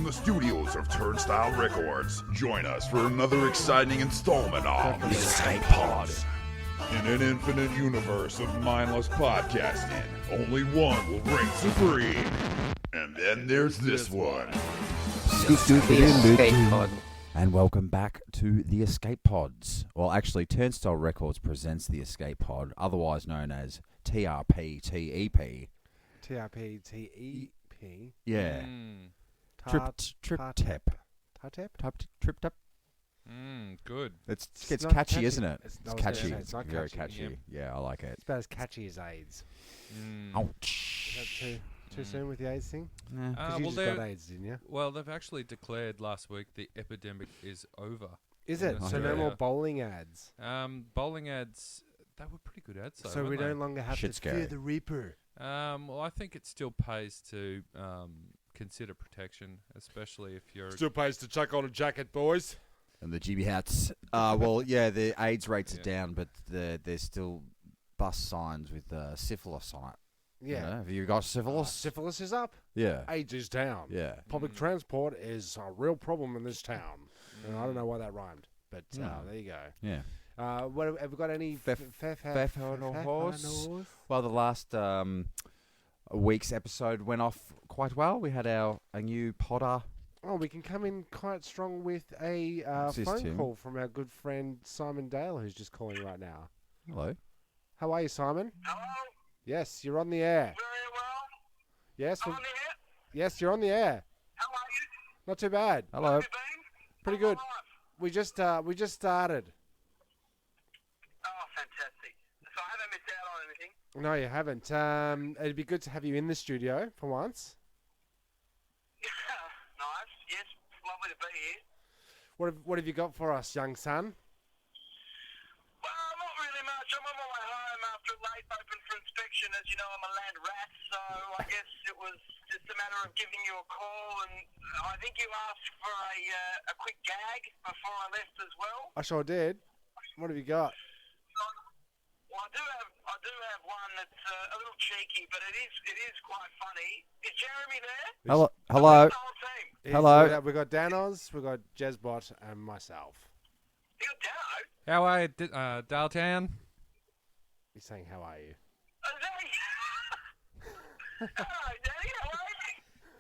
the studios of Turnstile Records. Join us for another exciting installment of The Escape Pod. In an infinite universe of mindless podcasting, only one will reign supreme. And then there's this one. And welcome back to The Escape Pods. Well, actually, Turnstile Records presents The Escape Pod, otherwise known as TRP-TEP. TRP-TEP? Yeah. Trip-tap. Trip-tap. Good. It's not catchy, catchy. isn't it? It's It's not catchy. catchy. It's It's very not catchy. catchy. Yeah, I like it. It's about as catchy as AIDS. Is Ouch. that too soon with the AIDS thing? Nah. Because you just got AIDS, didn't you? Well, they've actually declared last week the epidemic is over. Is in it? So no Australia. more bowling ads. Bowling ads, they were pretty good ads, though, So we weren't no longer have Shit to fear scary. the Reaper. Well, I think it still pays to consider protection, especially if you're... Still pays to chuck on a jacket, boys. And the GB hats. Well, yeah, the AIDS rates are down, but there's still bus signs with syphilis on it. Yeah. You know? Have you got syphilis? Syphilis is up. Yeah. AIDS is down. Yeah. Public transport is a real problem in this town. And I don't know why that rhymed, but there you go. Yeah. What have we got? Any Pfeffernuss? Well, the last week's episode went off quite well. We had a new podder. Oh, we can come in quite strong with a phone call from our good friend Simon Dale, who's just calling right now. Hello. How are you, Simon? Hello? Yes, you're on the air. Very well. Yes, I'm on the air. yes, you're on the air. How are you? Not too bad. Hello. How have you been? Pretty How's good. life? We just started. Oh, fantastic. So I haven't missed out on anything. No, you haven't. It'd be good to have you in the studio for once. Nice. Yes, lovely to be here. What have you got for us, young son? Well, not really much. I'm on my way home after a late open for inspection. As you know, I'm a land rat, so I guess it was just a matter of giving you a call. And I think you asked for a quick gag before I left as well. I sure did. What have you got? Well, I do have one that's a little cheeky, but it is quite funny. Is Jeremy there? Hello. The whole team. Hello. We got Danos, we got Jezbot, and myself. You got Dano? How are you, Daltown? He's saying, "How are you?" Oh, Danny. Hello, Danny. How are you?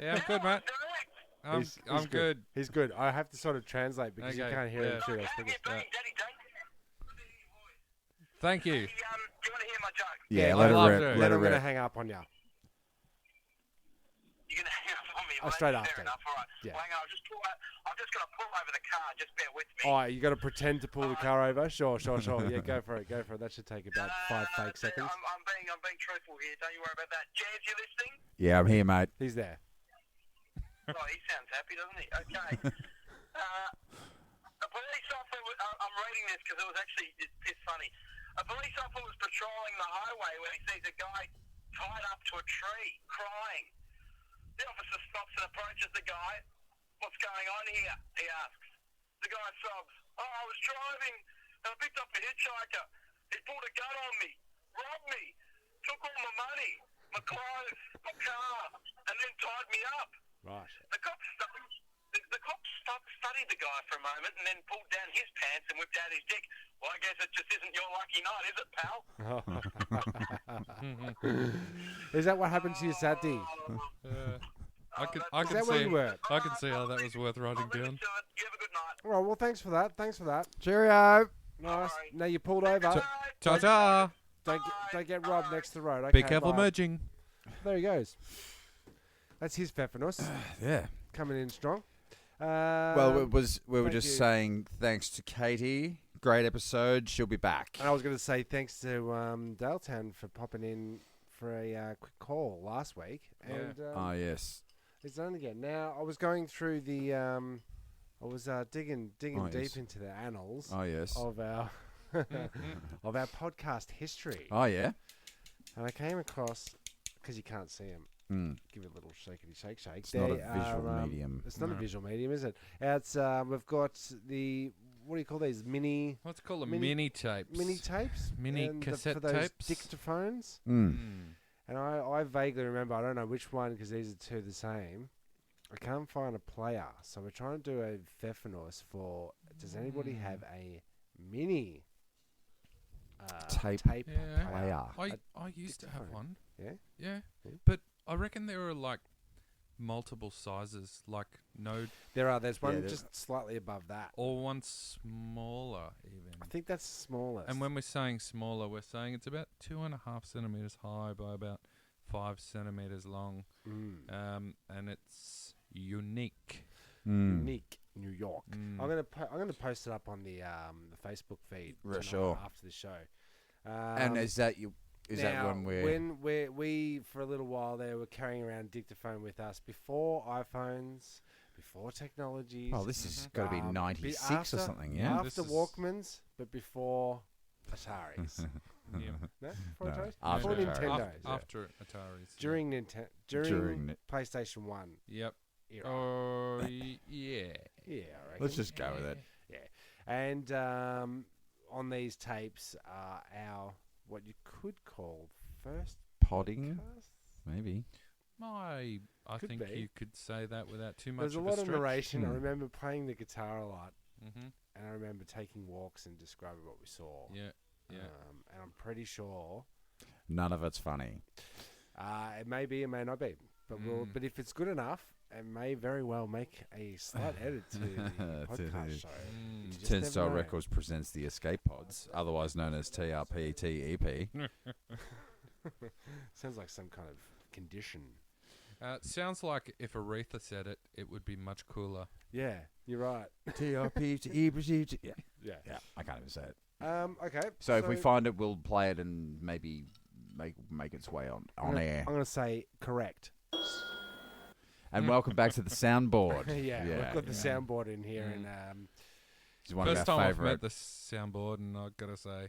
Yeah, I'm good, mate. Direct. I'm good. He's good. I have to sort of translate because you Okay, can't hear yeah. him too. How have you been, Daddy? Thank you. Do you want to hear my joke? Yeah, let let her it rip. rip. Then Let it I'm going to rip. hang up on you. You're going to hang up on me? Oh, Well, straight that's after. Fair enough. All right. Yeah. Well, hang on. I'm just going to pull over the car. Just bear with me. Oh, you got to pretend to pull the car over? Sure. Yeah, go for it. That should take about 5 fake seconds. I'm being truthful here. Don't you worry about that. Jazz, you listening? Yeah, I'm here, mate. He's there. Oh, he sounds happy, doesn't he? Okay. A police officer, I'm reading this because it's piss funny. A police officer was patrolling the highway when he sees a guy tied up to a tree, crying. The officer stops and approaches the guy. What's going on here? He asks. The guy sobs. Oh, I was driving and I picked up a hitchhiker. He pulled a gun on me, robbed me, took all my money, my clothes, my car, and then tied me up. Right. The cops studied the guy for a moment and then pulled down his pants and whipped out his dick. Well, I guess it just isn't your lucky night, is it, pal? Is that what happened to you, Sati? I Is can that where see. you were? I can see how that was worth writing I'll leave down. it to it. You have a good night. All right, well, thanks for that. Cheerio. Nice. Alright. Now you pulled over. Bye. Ta-ta. Don't get robbed next to the road. Okay, Be careful bye. merging. There he goes. That's his Pfeffernuss Yeah. coming in strong. Well, we were thank just you. saying thanks to Katie. Great episode. She'll be back. And I was going to say thanks to Daletown for popping in for a quick call last week. And Oh, yes. it's done again. Now, I was going through the... I was digging Oh, deep yes. into the annals Oh, yes. of our of our podcast history. Oh, yeah. And I came across... Because you can't see them. Give it a little shakety shake. It's not a visual medium. It's not a visual medium, is it? It's we've got the what do you call these mini What's called a Mini- mini tapes? mini tapes, Mini and cassette for those tapes? dictaphones. Mm. And I vaguely remember. I don't know which one because these are two the same. I can't find a player, so we're trying to do a Pfeffernuss for. Does anybody have a mini Tape player? player. I used to have dictaphone. one. Yeah? Yeah. Yeah. But I reckon there were like multiple sizes, like There's one there- just slightly above that. or one smaller even. I think that's the smallest. And when we're saying smaller, we're saying it's about 2.5 centimeters high by about 5 centimeters long. And it's unique. Unique New York. Mm. I'm gonna post it up on the Facebook feed tonight Sure. after the show. And is that you? Is that when we for a little while there were carrying around dictaphone with us before iPhones, before technologies. Oh, this has got to be be 96 after- or something, yeah? After Walkmans, but before Ataris. Yeah. No, before No, Ataris? after Before Atari. Nintendos. After Ataris. During During PlayStation 1 Yep. era. Oh, yeah. Yeah, I reckon. Let's just go with it. Yeah. And on these tapes are our, what you could call first Podding, podcasts? maybe. I Could think be. you could say that without too much There's a of lot a of narration. I Hmm. remember playing the guitar a lot, Mm-hmm. and I remember taking walks and describing what we saw. Yeah. Yeah. And I'm pretty sure None of it's funny. it may be, it may not be. But but if it's good enough, it may very well make a slight edit to the podcast show. You just never Turnstile know. Records presents the Escape Pods, otherwise known as TRPTEP. Sounds like some kind of condition. Sounds like if Aretha said it, it would be much cooler. Yeah, you're right. TRPTEP. Yeah, Yeah. yeah, I can't even say it. Okay. So if we find it, we'll play it and maybe make its way on air. I'm going to say correct. And welcome back to the soundboard. yeah, we've got the soundboard in here, and It's one First of time our I've favourite. met the soundboard, and I've got to say,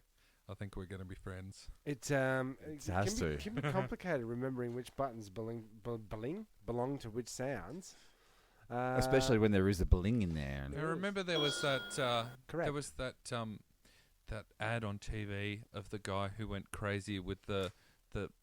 I think we're going to be friends. it has to. can be complicated remembering which buttons belong to which sounds. Especially when there is a bling in there. And I remember there was that. Correct. There was that that ad on TV of the guy who went crazy with the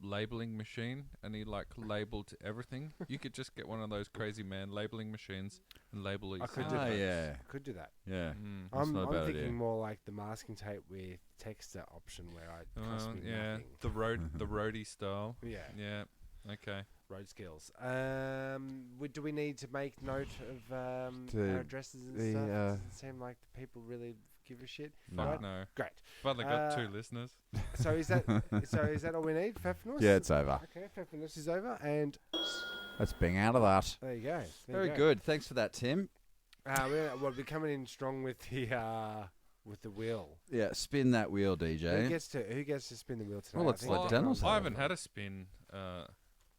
labeling machine, and he like labeled everything. You could just get one of those crazy man labeling machines and label each. I could do Ah, that. yeah. Could do that. Yeah. Mm. That's I'm not a bad thinking idea. more like the masking tape with texture option where I cost me Yeah, nothing. the roadie style. Yeah, Yeah. Okay. road skills. Do we need to make note of our addresses and the, stuff? Doesn't seem like the people really give a shit. No. Fuck no. Great. But they got 2 listeners. So is that all we need? Pfeffernuss? Yeah, it's over. Okay, Pfeffernuss is over, and Let's bang out of that. there you go. Very good. Thanks for that, Tim. We're coming in strong with the wheel. Yeah, spin that wheel, DJ. Who gets to spin the wheel tonight? Well, let's I think let Daniel's Dennis had I it. haven't had a spin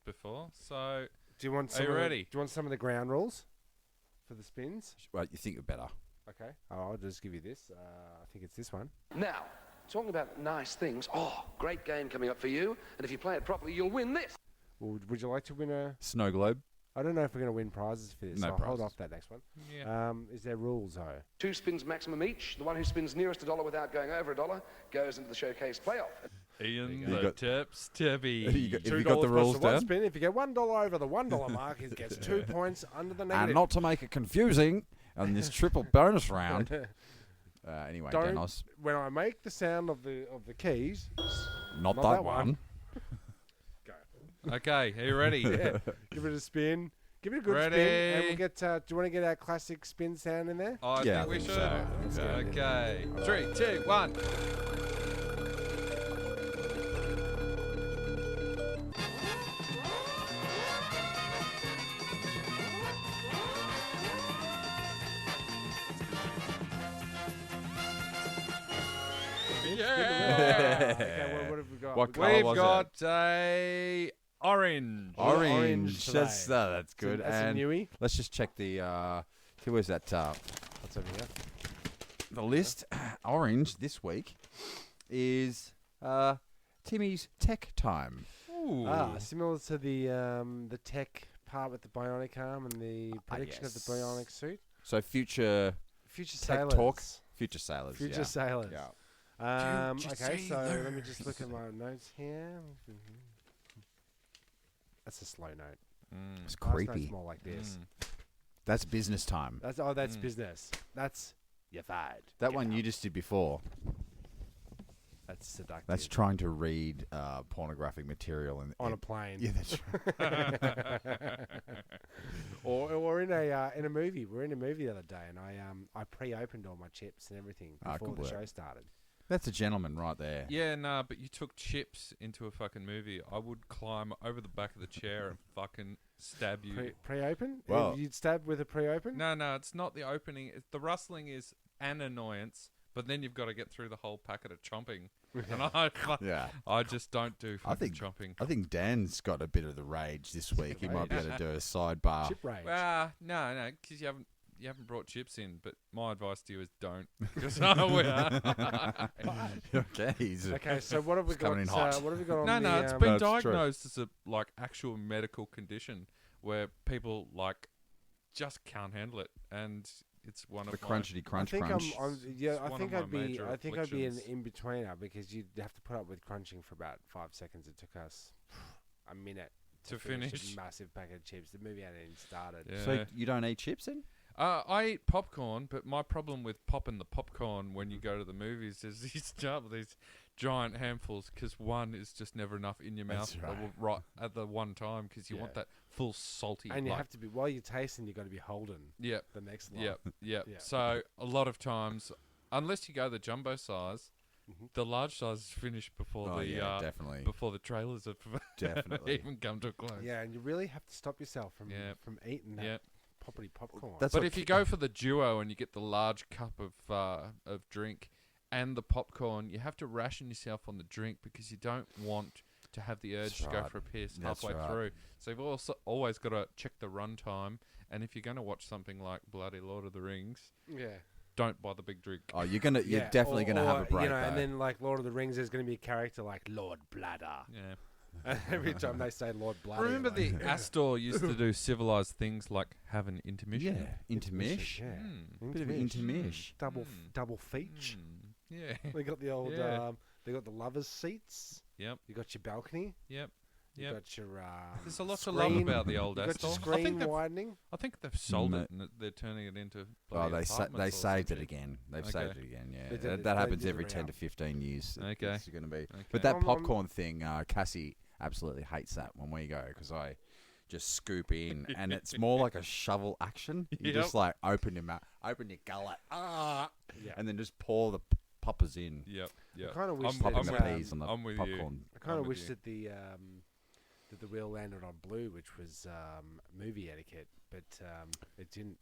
before, so Do you want Are you ready? Do you want some of the ground rules for the spins? Well, you think you're better. Okay. I'll just give you this. I think it's this one. Now, talking about nice things. Oh, great game coming up for you. And if you play it properly, you'll win this. Well, would you like to win a? Snow globe. I don't know if we're going to win prizes for this. No so I'll hold prizes. off that next one. yeah. Is there rules though? 2 spins maximum each. The one who spins nearest $1 without going over $1 goes into the showcase playoff. Ian You the got- Tips Tippy. Have you got the $2 plus rules the one down? spin. If you get $1 over the $1 mark, he gets 2 points under the negative. And not to make it confusing on this triple bonus round. Anyway, Don't- Denos, When I make the sound of the keys, not not that that one. one. Okay, are you ready? yeah, give it a spin. Give it a good spin, and Ready? we'll get. Do you want to get our classic spin sound in there? I Yeah, think we I think should. so. I think so. Okay. 3, 2, 1. Yeah. Okay, what have we got? What We colour We've was got a orange. Orange Orange. today. That's That's good. a And newie. let's just check the. Where's that? What's over here? The list. Orange this week is Timmy's Tech Time. Ooh. Similar to the tech part with the bionic arm and the prediction of the yes. bionic suit. So future Future Tech sailors. talk. Future sailors. Future yeah. sailors. Yeah. Okay, Future so let me just look at my notes here. That's a slow note. It's Fast creepy. note's more like this. That's business time. That's business. That's you're fired. That Get one you out. just did before. That's seductive. That's trying to read pornographic material on a plane. Yeah, that's right. or in a movie. We were in a movie the other day, and I pre-opened all my chips and everything before good the work. show started. That's a gentleman right there. Yeah, nah, but you took chips into a fucking movie. I would climb over the back of the chair and fucking stab you. Pre-open? Well- You'd stab with a pre-open? No, it's not the opening. The rustling is an annoyance, but then you've got to get through the whole packet of chomping. And Yeah. I just don't do fucking chomping. I think Dan's got a bit of the rage this week. He might be able to do a sidebar. Chip rage. No, because you haven't brought chips in. But my advice to you is don't. Because I will. Okay. Okay, so what have we It's got? coming in hot. What have we got on No, the? it's No, been it's true. diagnosed as a actual medical condition where people just can't handle it, and it's one of The my crunchy crunch I think crunch. It's I one think of I'd my be. major I think I'd be an afflictions. in-betweener because you'd have to put up with crunching for about 5 seconds. It took us a minute To finish finish. a massive packet of chips. The movie hadn't even started. Yeah. So you don't eat chips then? I eat popcorn, but my problem with popping the popcorn when you go to the movies is you start with these giant handfuls because one is just never enough in your mouth That's right. right at the one time because you want Yeah. that full salty. And you have to be while you're tasting. You've got to be holding Yep. the next lot. Yep. Yeah. So a lot of times, unless you go the jumbo size, Mhm. the large size is finished before Oh, the yeah, definitely. before the trailers have Definitely. even come to a close. Yeah, and you really have to stop yourself from Yeah. eating that Yeah. poppity popcorn. That's But what if you go for the duo and you get the large cup of drink and the popcorn, you have to ration yourself on the drink because you don't want to have the urge That's to go right. for a piss That's halfway right. through. So you've also always got to check the run time. And if you're going to watch something like Bloody Lord of the Rings, yeah. don't buy the big drink. Oh, you're definitely gonna have a break. You know, and though. then like Lord of the Rings, there's going to be a character like Lord Bladder. Yeah. And every time they say Lord Bladder, Remember the like, Astor used to do civilized things like have an intermission? yeah, intermish. Yeah. Mm. Bit of intermish. Double feature. Mm. Yeah. They got the old. Yeah. They got the lovers' seats. Yep. You got your balcony. Yep. You Yep. got your. There's a lot to love screen. about the old You got Astor. your I screen think widening. they've sold No. it and they're turning it into. Oh, bloody they apartments or saved it something. again. They've Okay. saved it again. Yeah, They did that, it- that they happens did every it 10 out. to 15 years. Okay. It's going to be. Okay. But that I'm- popcorn thing, Cassie absolutely hates that when we go because I just scoop in and it's more like a shovel action. You Yep. just like open your mouth, open your gullet, Yeah. and then just pour the poppers in. Yep. Yep. I kind of wish I'm- that Popping I'm the with- peas on the I'm with popcorn. you. I kind I'm of with wish you. that the wheel landed on blue, which was movie etiquette, but it didn't.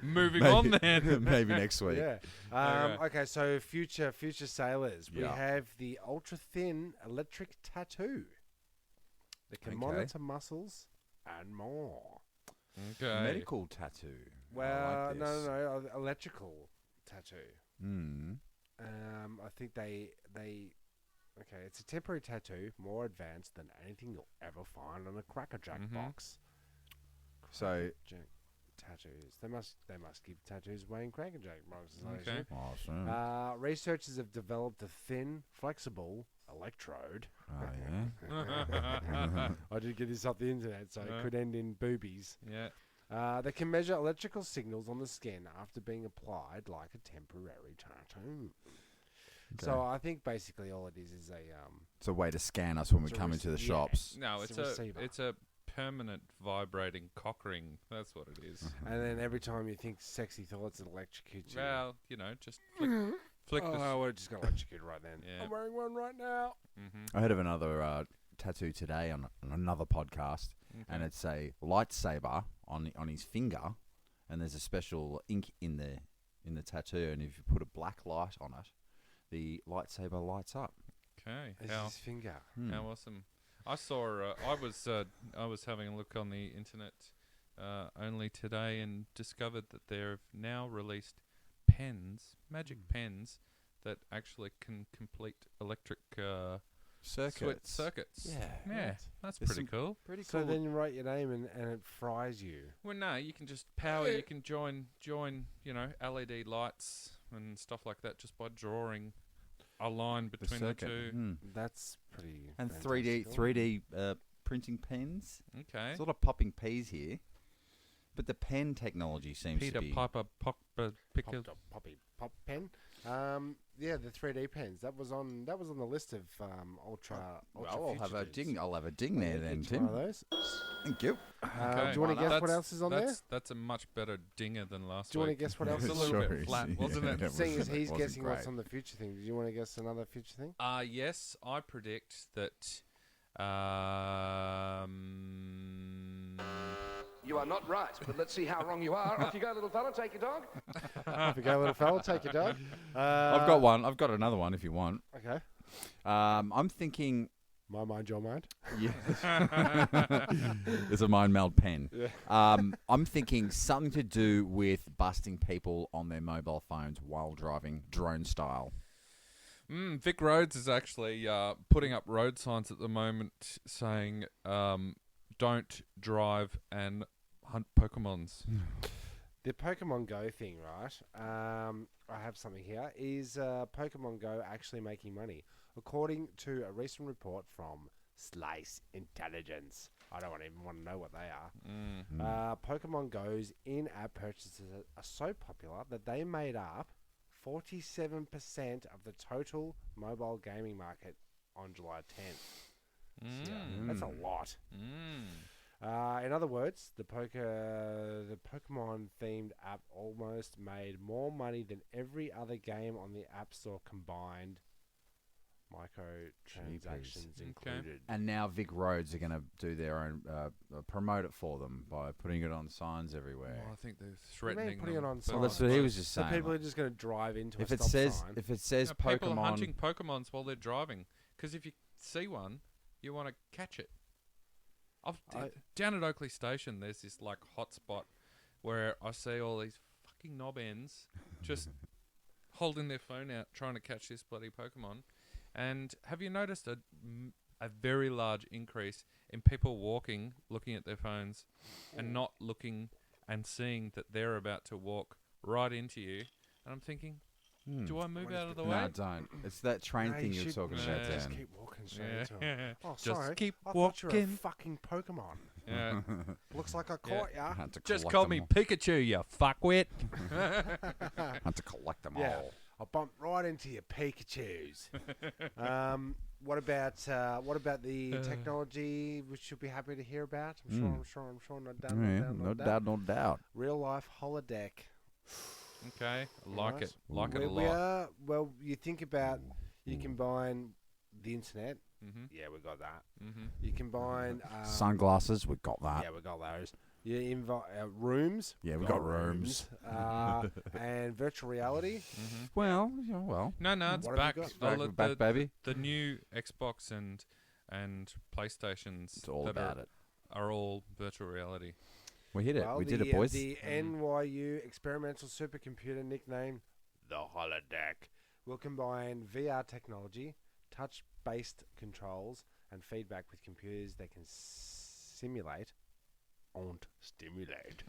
Moving Maybe- on then. Maybe next week. Yeah. Okay. Okay, so future sailors, we Yeah. have the ultra thin electric tattoo that can Okay. monitor muscles and more. Okay. Medical tattoo. Well, I like this. no, electrical tattoo. Mm. I think they. Okay, it's a temporary tattoo, more advanced than anything you'll ever find on a crackerjack Mhm. box. So, Crackerjack tattoos. They must give tattoos away in crackerjack boxes. I Okay. assume. awesome. Researchers have developed a thin, flexible electrode. Oh, yeah. I did get this off the internet, so it could end in boobies. Yeah. That can measure electrical signals on the skin after being applied like a temporary tattoo. So I think basically all it is a It's a way to scan us when we It's a come into the yeah. shops. No, It's it's a a receiver. it's a permanent vibrating cock ring. That's what it is. and then every time you think sexy thoughts, it electrocutes you. Well, just flick Oh, the. I would have just got electrocuted right then. Yeah. I'm wearing one right now. Mm-hmm. I heard of another tattoo today on another podcast, and it's a lightsaber on his finger, and there's a special ink in the tattoo, and if you put a black light on it, the lightsaber lights up. Okay. It's his finger. How awesome! I saw. I was having a look on the internet only today and discovered that they've now released pens, magic pens, that actually can complete electric Circuits. circuits. Yeah. Yeah, Right. that's There's pretty some- cool. Pretty So cool. then you write your name and it fries you. Well, no, you can just power. You can join. LED lights and stuff like that just by drawing a line the between the circuit. two. Mm. That's pretty. And fantastical. 3D printing pens. Okay. Sort of popping peas here. But the pen technology seems Peter to be... Piper Picker. Pop pen. Yeah, the 3D pens. That was on the list of ultra. Well, I'll have a future dudes. ding. I'll have a ding there then, Get you one Tim. of those. Thank you. Okay. Do you want to guess what else is on there? That's a much better dinger than last Do you want to week. guess what else It's a is little on bit flat, wasn't it? Seeing as he's wasn't guessing what's great. on the future thing, do you want to guess another future thing? Yes, I predict that. You are not right, but let's see how wrong you are. Off you go, little fella. Take your dog. If you go, little fella, take your dog. I've got one. I've got another one if you want. Okay. I'm thinking... My mind, your mind. Yeah. It's a mind meld pen. Yeah. I'm thinking something to do with busting people on their mobile phones while driving, drone style. Vic Roads is actually putting up road signs at the moment saying don't drive and hunt Pokemons. The Pokemon Go thing, right? I have something here. Is Pokemon Go actually making money? According to a recent report from Slice Intelligence. I don't even want to know what they are. Pokemon Go's in-app purchases are so popular that they made up 47% of the total mobile gaming market on July 10th. So, yeah, that's a lot. In other words, the Pokemon-themed app almost made more money than every other game on the App Store combined, microtransactions included. And now Vic Roads are going to do their own, promote it for them by putting it on signs everywhere. Well, I think they're What do you threatening mean putting them. it on but- signs? Well, that's what he was just So saying. people are just going to drive into if a it stop says sign. if it says People Pokemon, hunting Pokemons while they're driving. Because if you see one, you want to catch it. Down at Oakley Station, there's this like hot spot where I see all these fucking knob ends just holding their phone out trying to catch this bloody Pokemon. And have you noticed a very large increase in people walking, looking at their phones, and not looking and seeing that they're about to walk right into you? And I'm thinking, do I move out of the way? no, don't. It's that train No, thing you you're should- talking no, about, Just Dan. keep walking straight Yeah. into him. Oh, Just sorry. keep I thought you were a walking. fucking Pokemon. Yeah. Looks like I caught ya. Had to Just collect call them me all. Pikachu, you fuckwit. Had to collect them Yeah. all. I bumped right into your Pikachus. What about the technology? We should be happy to hear about. I'm sure. No doubt. No doubt, no doubt. Real life holodeck. Okay, I like Right. it. Like it a We lot. are. Well, you think about you combine the internet. Mm-hmm. Yeah, we got that. Mm-hmm. You combine Sunglasses, we got that. Yeah, we got those. You invite rooms. Yeah, we got rooms. And virtual reality. Mm-hmm. Well, yeah, well. No, it's What have back. you got? Back, back, baby. The new Xbox and PlayStations It's all that about it. are all virtual reality. We hit it. Well, We did it, boys. The NYU experimental supercomputer nicknamed the Holodeck will combine VR technology, touch-based controls, and feedback with computers that can simulate and stimulate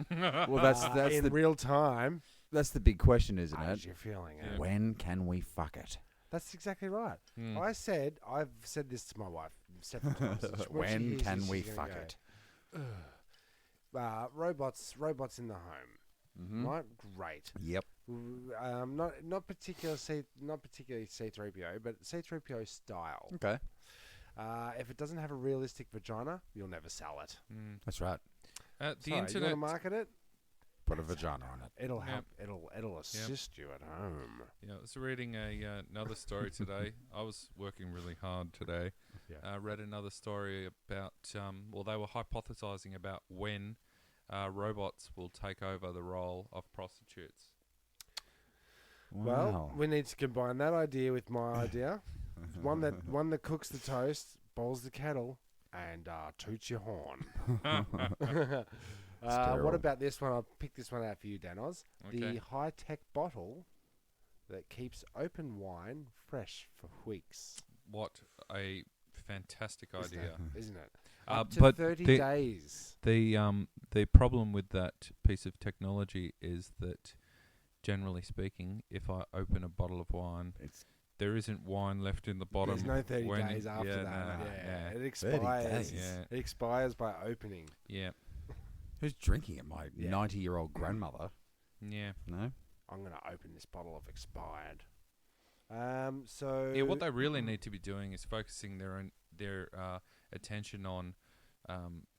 Well, that's in the real time. that's the big question, isn't As it? you're feeling Yeah. it. When can we fuck it? That's exactly right. Mm. I've said this to my wife several times. When can we fuck it? Robots in the home. Mm-hmm. Right, great. Yep. Not particularly C3PO, but C3PO style. Okay. If it doesn't have a realistic vagina, you'll never sell it. Mm. That's right. The Sorry, you want internet. to market it? Put a vagina on it. It'll Yep. help. It'll assist you at home. Yeah, I was reading another story today. I was working really hard today. Yeah. Read another story about, they were hypothesizing about when robots will take over the role of prostitutes. Well, we need to combine that idea with my idea. one that cooks the toast, boils the kettle, and toots your horn. What terrible. about this one? I'll pick this one out for you, Danos. Okay. The high-tech bottle that keeps open wine fresh for weeks. What a fantastic idea! Isn't it? Uh, Up to but 30 the- days. The problem with that piece of technology is that, generally speaking, if I open a bottle of wine, It's there isn't wine left in the bottom. There's no 30 when days after yeah, that. no, yeah, yeah. it expires. Yeah. It expires by opening. Yeah. Who's drinking it? My Yeah. 90-year-old grandmother. Yeah. No? I'm gonna open this bottle of expired. So Yeah, what they really need to be doing is focusing their attention on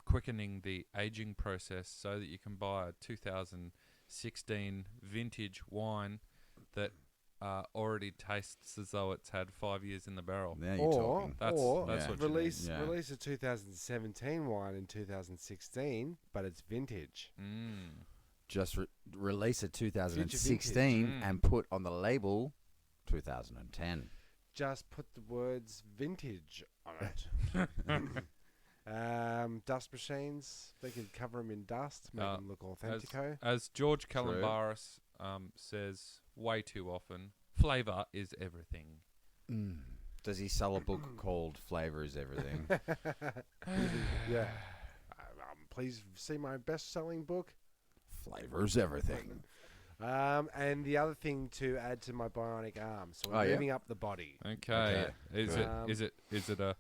quickening the aging process so that you can buy a 2016 vintage wine that already tastes as though it's had 5 years in the barrel. Now you're or talking. That's or Yeah. what you release need. Yeah. release a 2017 wine in 2016, but it's vintage. Just release a 2016 vintage. and put on the label 2010. Just put the words vintage on it. Dust machines, they could cover them in dust, make them look authentico. As George Calombaris says way too often, flavour is everything. Does he sell a book called Flavor is Everything? Yeah. Please see my best-selling book. Flavor's everything. And the other thing to add to my bionic arm, so we're Oh, yeah? moving up the body. Okay. Okay. Is it a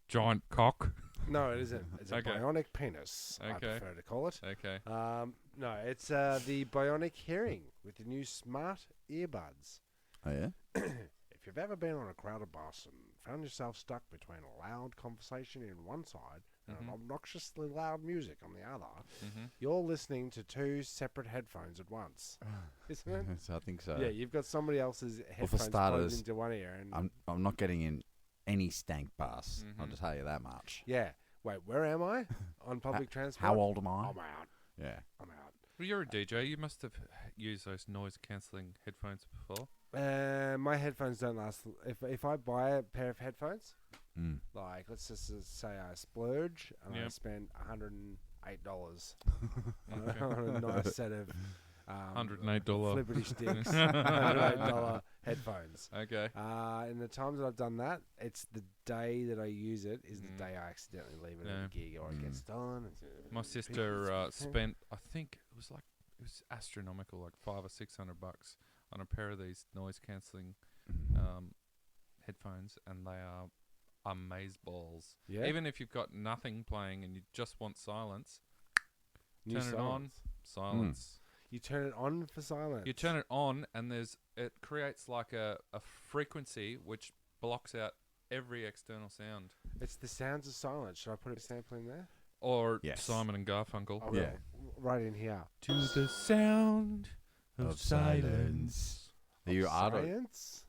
giant cock? No, it isn't. It's Okay. a bionic penis, I Okay. prefer to call it. Okay. No, it's the bionic hearing with the new smart earbuds. Oh, yeah? If you've ever been on a crowded bus and found yourself stuck between a loud conversation in one side and an obnoxiously loud music on the other, you're listening to two separate headphones at once. Isn't it? So I think so. Yeah, you've got somebody else's headphones starters, plugged into one ear. And I'm not getting in any stank bus. I'll just tell you that much. yeah. Wait, where am I? On public transport? How old am I? I'm out. Yeah. I'm out. Well, you're a DJ. You must have used those noise-cancelling headphones before. My headphones don't last. If I buy a pair of headphones, like let's just say I splurge and I Yep. spend $108 Okay. on a nice set of $108. flippity sticks, $108 headphones. Okay. And the times that I've done that, it's the day that I use it is the day I accidentally leave it at Yeah. a gig or it gets done. My sister spent, I think it was astronomical, like $500 or $600 on a pair of these noise-cancelling headphones, and they are amazeballs. Yeah. Even if you've got nothing playing and you just want silence, New turn it on, silence. You turn it on for silence. You turn it on, and it creates like a frequency which blocks out every external sound. It's the sounds of silence. Should I put a sample in there? Or Yes. Simon and Garfunkel. Oh, Yeah. Right in here. To the sound of silence. Are you Art? Science?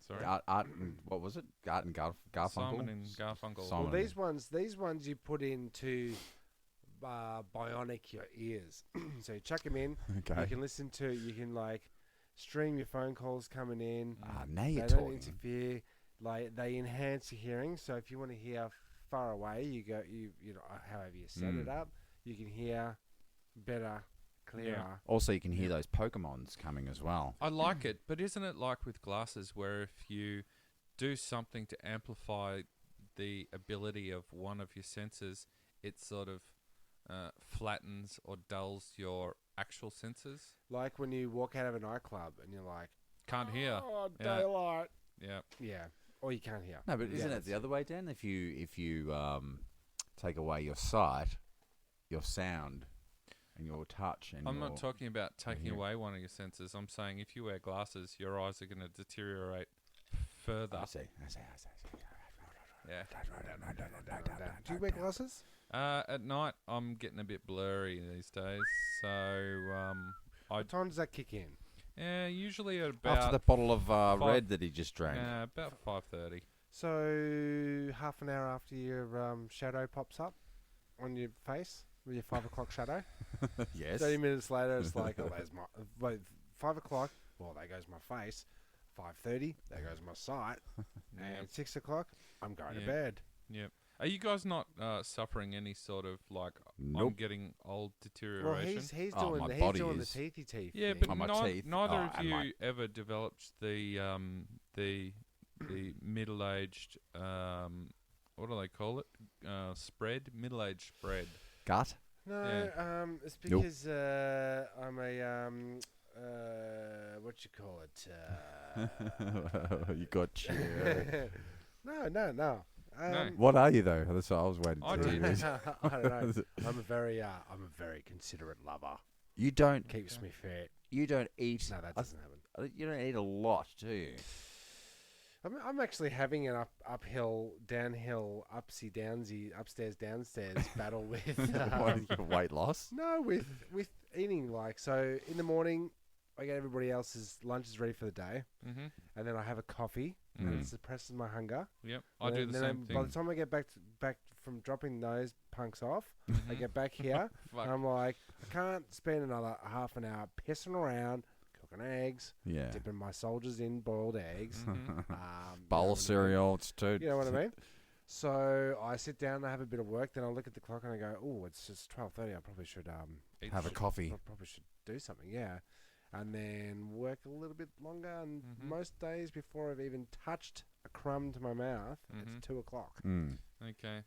Sorry. Art and, what was it? Art and Garfunkel? Simon and Garfunkel. Simon. Well, these ones you put into bionic your ears. So you chuck them in. Okay. You can listen to. You can like stream your phone calls coming in. Now They you're don't talking. interfere. Like they enhance your hearing. So if you want to hear far away, you go. You know however you set it up, you can hear better, clearer. Also, you can hear those Pokemons coming as well. I like it, but isn't it like with glasses where if you do something to amplify the ability of one of your senses, it sort of flattens or dulls your actual senses? Like when you walk out of a nightclub and you're like, Can't hear. "Oh, Yeah. daylight." Yeah. Yeah. Or you can't hear. No, but isn't it the other way, Dan? If you take away your sight, your sound, and your touch, and I'm your, not talking about taking hear. away one of your senses. I'm saying if you wear glasses, your eyes are going to deteriorate further. I see. Yeah. Do you wear glasses? At night, I'm getting a bit blurry these days, so What time does that kick in? usually at about After the bottle of red that he just drank. about 5:30. So half an hour after your shadow pops up on your face with your 5 o'clock shadow. Yes. 30 minutes later, it's like, oh, there's my. Wait, 5 o'clock. Well, there goes my face. 5:30, there goes my sight. And 6 o'clock, I'm going to Yeah. bed. Yep. Are you guys not suffering any sort of like I'm Nope. getting old Well, deterioration? he's Oh, doing my he's body doing the is- teethy teeth. Yeah, thing. but On my teeth. neither Oh, of and you my- ever developed the middle-aged what do they call it? Spread, middle-aged spread. Gut. No, Yeah. it's Nope. because I'm a what you call it? You got you. No. No. What are you though? That's what I was waiting I to did. hear. I don't know. I'm a very considerate lover. You don't. Keeps me fit. You don't eat. No, that doesn't happen. You don't eat a lot, do you? I'm actually having an uphill, downhill, upsy downsy, upstairs downstairs battle with What, weight loss. no with eating. Like, so in the morning, I get everybody else's lunches ready for the day, Mm-hmm. and then I have a coffee, and it suppresses my hunger. Yep. I And do then- the then same thing. By the time I get back from dropping those punks off, I Mhm. get back here, Fuck. and I'm like, I can't spend another half an hour pissing around, cooking eggs, Yeah. dipping my soldiers in boiled eggs. Mhm. You know Bowl what of I mean? cereal. It's too. You know what I mean? So I sit down and I have a bit of work. Then I look at the clock and I go, "Oh, it's just 12:30. I probably should Eat Have a some- coffee. I probably should do something." Yeah, and then work a little bit longer. And Mhm. most days before I've even touched a crumb to my mouth, Mhm. it's 2:00. Mm. Okay.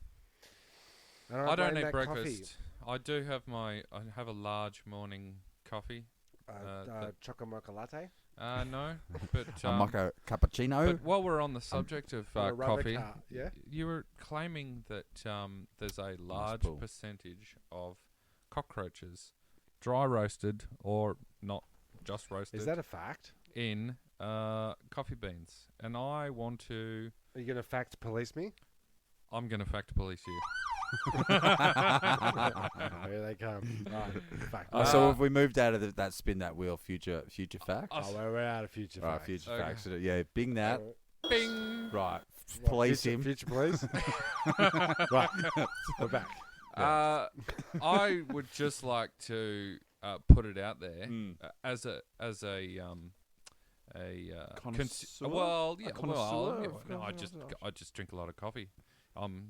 And I don't blame eat that breakfast. I do have I have a large morning coffee. Choco mocha latte. No, but A mocha cappuccino. but while we're on the subject of or a rubber coffee, car, yeah. you were claiming that there's a large pull. percentage of cockroaches, dry roasted or not just roasted, Is that a fact? in coffee beans, and I want to. Are you gonna fact police me? I'm going to fact police you. Here they come. Right, fact. So have we moved out of that spin that wheel? Future facts. Oh, we're out of future All right, facts. future Okay. facts. Yeah, bing that. Bing. Right, What, police future, him. Future police. Right, we're back. I would just like to put it out there as a Connoisseur? well, yeah, A connoisseur of no, I coffee? just drink a lot of coffee. I'm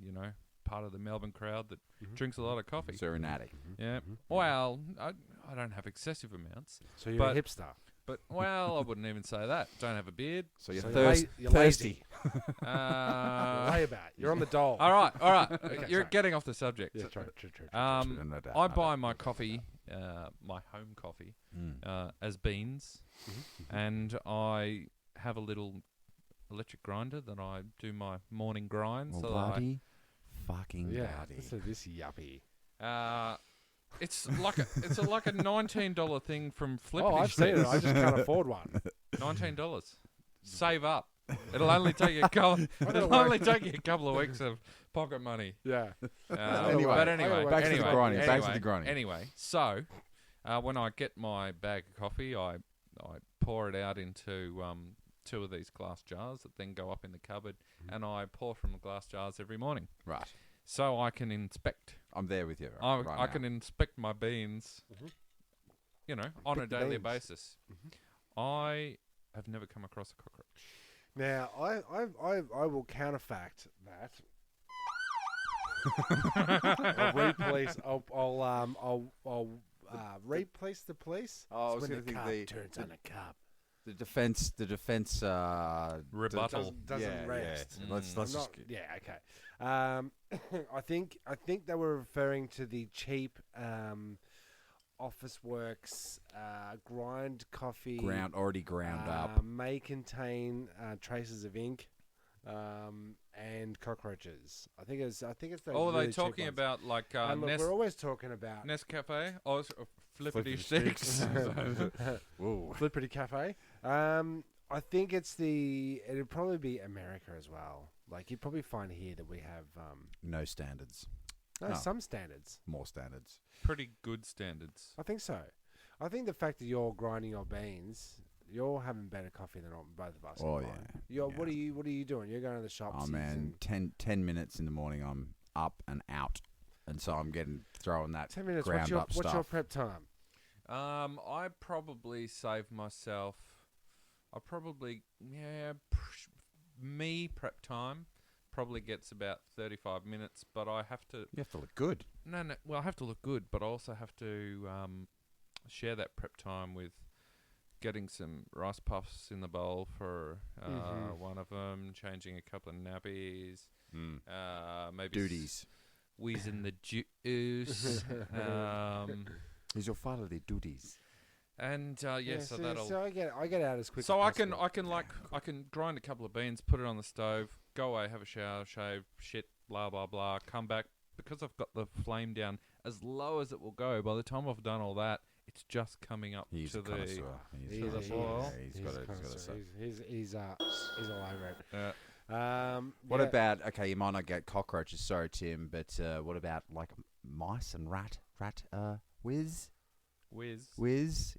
part of the Melbourne crowd that drinks a lot of coffee. Serenatic. Yeah. Well, I don't have excessive amounts, So you're but- a hipster. but well, I wouldn't even say that. Don't have a beard. So you're, So you're thirsty. Layabout. You're on the dole. All right. Okay, You're sorry. getting off the subject. Yeah, true. No doubt, I no buy doubt. my coffee, my home coffee, Mm. as beans, and I have a little electric grinder that I do my morning grind. Well, so that bloody fucking Yeah, bloody. listen to this yuppie. it's like a $19 thing from Flippity Oh, I've seen it. Sticks. I just can't afford one. $19. Save up. It'll only take you a couple. don't It'll work. only take you a couple of weeks of pocket money. Yeah. Anyway, but anyway, back to the anyway, grinding, Anyway, back to the grinding. Anyway, so when I get my bag of coffee, I pour it out into two of these glass jars that then go up in the cupboard, and I pour from the glass jars every morning, Right. so I can inspect. I'm there with you. I right can now. inspect my beans, on a Pick the daily beans. basis. I have never come across a cockroach. Now, I will counterfact that. I'll replace. I'll replace the police. Oh, I was when gonna the think cop the- turns on a cop. The defense. Rebuttal. Doesn't yeah, rest. Yeah. Let's I'm just. not, yeah, okay. I think they were referring to the cheap Office Works grind coffee. already ground up. May contain traces of ink and cockroaches. I think it's. Those Oh, are really they cheap talking ones. about like And look, we're always talking about Nescafe or Flippity Flippity Sticks? Whoa. Flippity Cafe. I think it'll probably be America as well. Like you'd probably find here that we have No standards. no, Oh. some standards. More standards. Pretty good standards. I think so. I think the fact that you're grinding your beans, you're having better coffee than both of us. Oh, combined. yeah. You're, Yeah. What are you doing? You're going to the shops. Oh man, 10 minutes in the morning, I'm up and out, and so I'm throwing that 10 minutes. ground up What's your stuff. prep time? I probably save myself. Me prep time probably gets about 35 minutes, but I have to. You have to look good. No. Well, I have to look good, but I also have to share that prep time with getting some rice puffs in the bowl for one of them, changing a couple of nappies, maybe Duties. wheezing the juice. Is your father the duties? And so so, that'll. so I get out as quick. So as I can possible. I can grind a couple of beans, put it on the stove, go away, have a shower, shave, shit, blah blah blah, come back because I've got the flame down as low as it will go. By the time I've done all that, it's just coming up He's to a the. connoisseur. He to the is, boil. He's got a connoisseur. say. He's all over it. Yeah. What yeah. about, okay, you might not get cockroaches, sorry, Tim, but what about, like, mice and rat whiz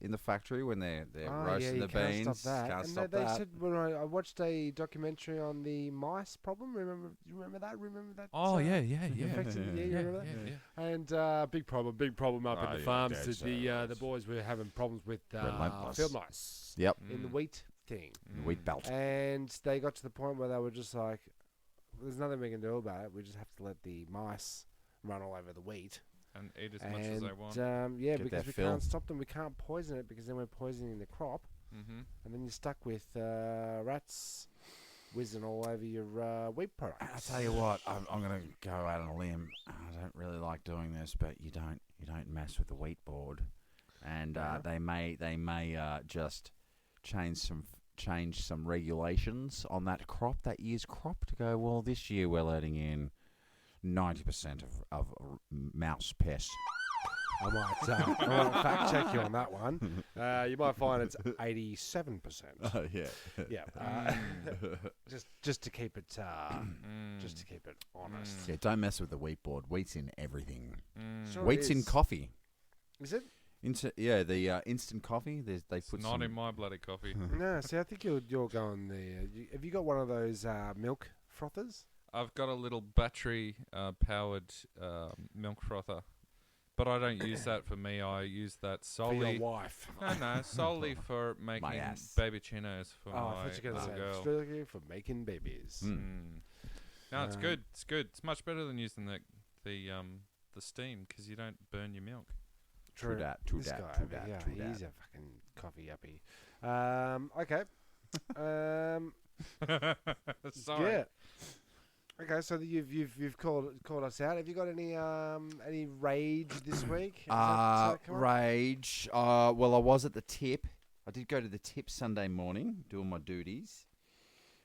in the factory when they're roasting the beans? Can't stop that. Can't And stop they that. said when I watched a documentary on the mice problem. Remember that? Remember that? Oh yeah. Infected, yeah, you remember that? Yeah. And big problem up in the farms. that's That the boys were having problems with Relentless. field mice Yep, in the wheat thing, wheat belt. and they got to the point where they were just like, "There's nothing we can do about it. We just have to let the mice run all over the wheat." And eat as much as they want. Yeah, Get because their we fill. can't stop them. We can't poison it because then we're poisoning the crop, Mm-hmm. and then you're stuck with rats whizzing all over your wheat products. And I tell you what, I'm going to go out on a limb. I don't really like doing this, but you don't mess with the wheat board, and they may just change some regulations on that year's crop to go, well, this year we're letting in 90% of mouse pest. I might fact check you on that one. You might find it's 87%. Yeah. Yeah, just to keep it honest. Yeah, don't mess with the wheat board. Wheat's in everything. Sure Wheat's in is. coffee. Is it? The instant coffee. They It's put not some. in my bloody coffee. No, see, I think you're going the. Have you got one of those milk frothers? I've got a little battery powered milk frother, but I don't use that for me. I use that For solely. your wife. No, solely for making ass. baby chinos for Oh, I my thought you were going to little say girl. strictly for making babies. No, it's good. It's good. It's much better than using the steam because you don't burn your milk. True that. This guy over here, he's a fucking coffee yuppie. Okay. Sorry. Yeah. Okay, so you've called us out. Have you got any rage this week? Has that come up? Rage. Well, I was at the tip. I did go to the tip Sunday morning doing my duties,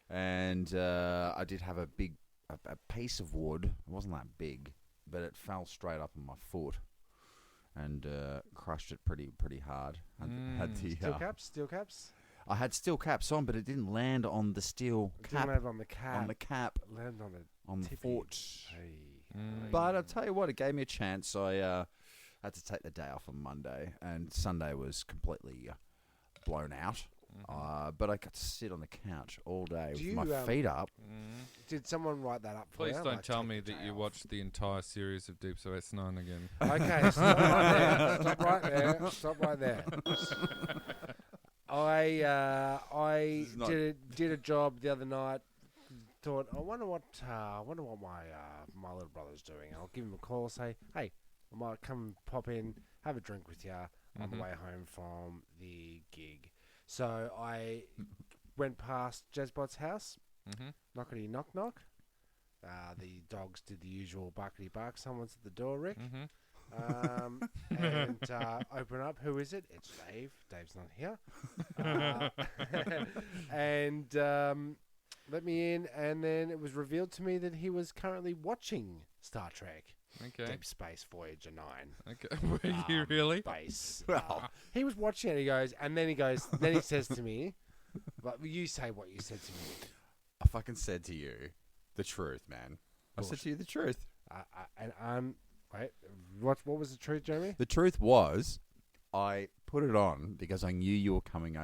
and I did have a piece of wood. It wasn't that big, but it fell straight up on my foot and crushed it pretty hard. Had the, Steel caps. I had steel caps on, but it didn't land on the steel It cap. didn't land on the cap. On the cap. It landed on the the tippy. foot. Hey. But I'll tell you what, it gave me a chance. I had to take the day off on Monday, and Sunday was completely blown out. But I got to sit on the couch all day Do with my you, feet up. Did someone write that up for you? Please don't Like, tell take me the that day you off? watched the entire series of Deep Space Nine again. Okay, stop right there. Stop right there. I is not- did a job the other night. Thought I wonder what my little brother's doing. I'll give him a call. Say, hey, I might come pop in, have a drink with you on the way home from the gig. So I went past Jezbot's house. Knockety knock knock. The dogs did the usual barkety bark. Someone's at the door, Rick. And open up. Who is it? It's Dave. Dave's not here. And let me in, and then it was revealed to me that he was currently watching Star Trek Okay. Deep Space Voyager 9. Okay. Were you really? Base. Well, he was watching it, and then he says to me, but you say what you said to me. I fucking said to you the truth, man. I said to you the truth. Wait, what was the truth, Jeremy? The truth was, I put it on because I knew you were coming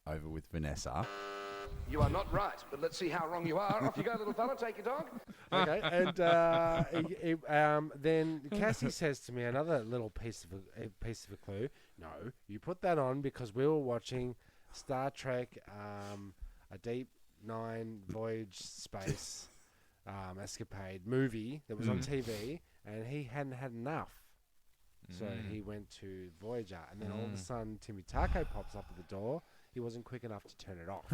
over with Vanessa. You are not right, but let's see how wrong you are. Off you go, little fella. Take your dog. Okay, and then Cassie says to me another little piece of a clue. No, you put that on because we were watching Star Trek, a Deep Nine Voyage Space escapade movie that was on TV, and he hadn't had enough. So he went to Voyager, and then all of a sudden Timmy Taco pops up at the door. He wasn't quick enough to turn it off.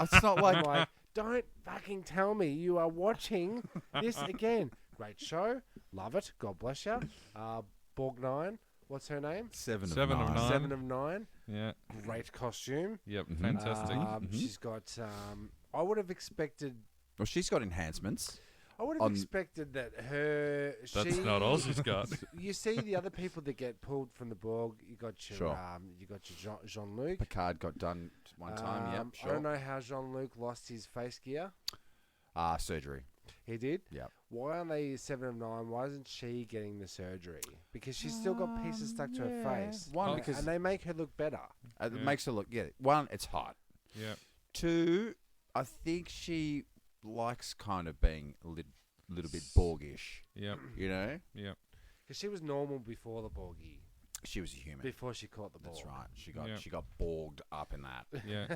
It's not I'm like like, don't fucking tell me you are watching this again. Great show. Love it. God bless you. Borg 9. What's her name? Seven Seven of of Nine. 7 of 9. Yeah. Great costume. Yep. Mhm. Fantastic. She's got. I would have expected. Well, she's got enhancements. I would have expected that her. That's not all she's got. You see the other people that get pulled from the Borg. You got your. Sure. You got your Jean-Luc. Picard got done one time. Yep, sure. I don't know how Jean-Luc lost his face gear. Surgery. He did. Yep. Why aren't they 7 of 9? Why isn't she getting the surgery? Because she's still got pieces stuck to her face. One, because and they make her look better. it makes her look. Yeah. One, it's hot. Yeah. Two, I think she likes kind of being a little bit Borgish. Yep. You know, Yep. Because she was normal before the Borgie. she was a human. Before she caught the Borg. That's right. Yeah. She got borged up in that. Yeah.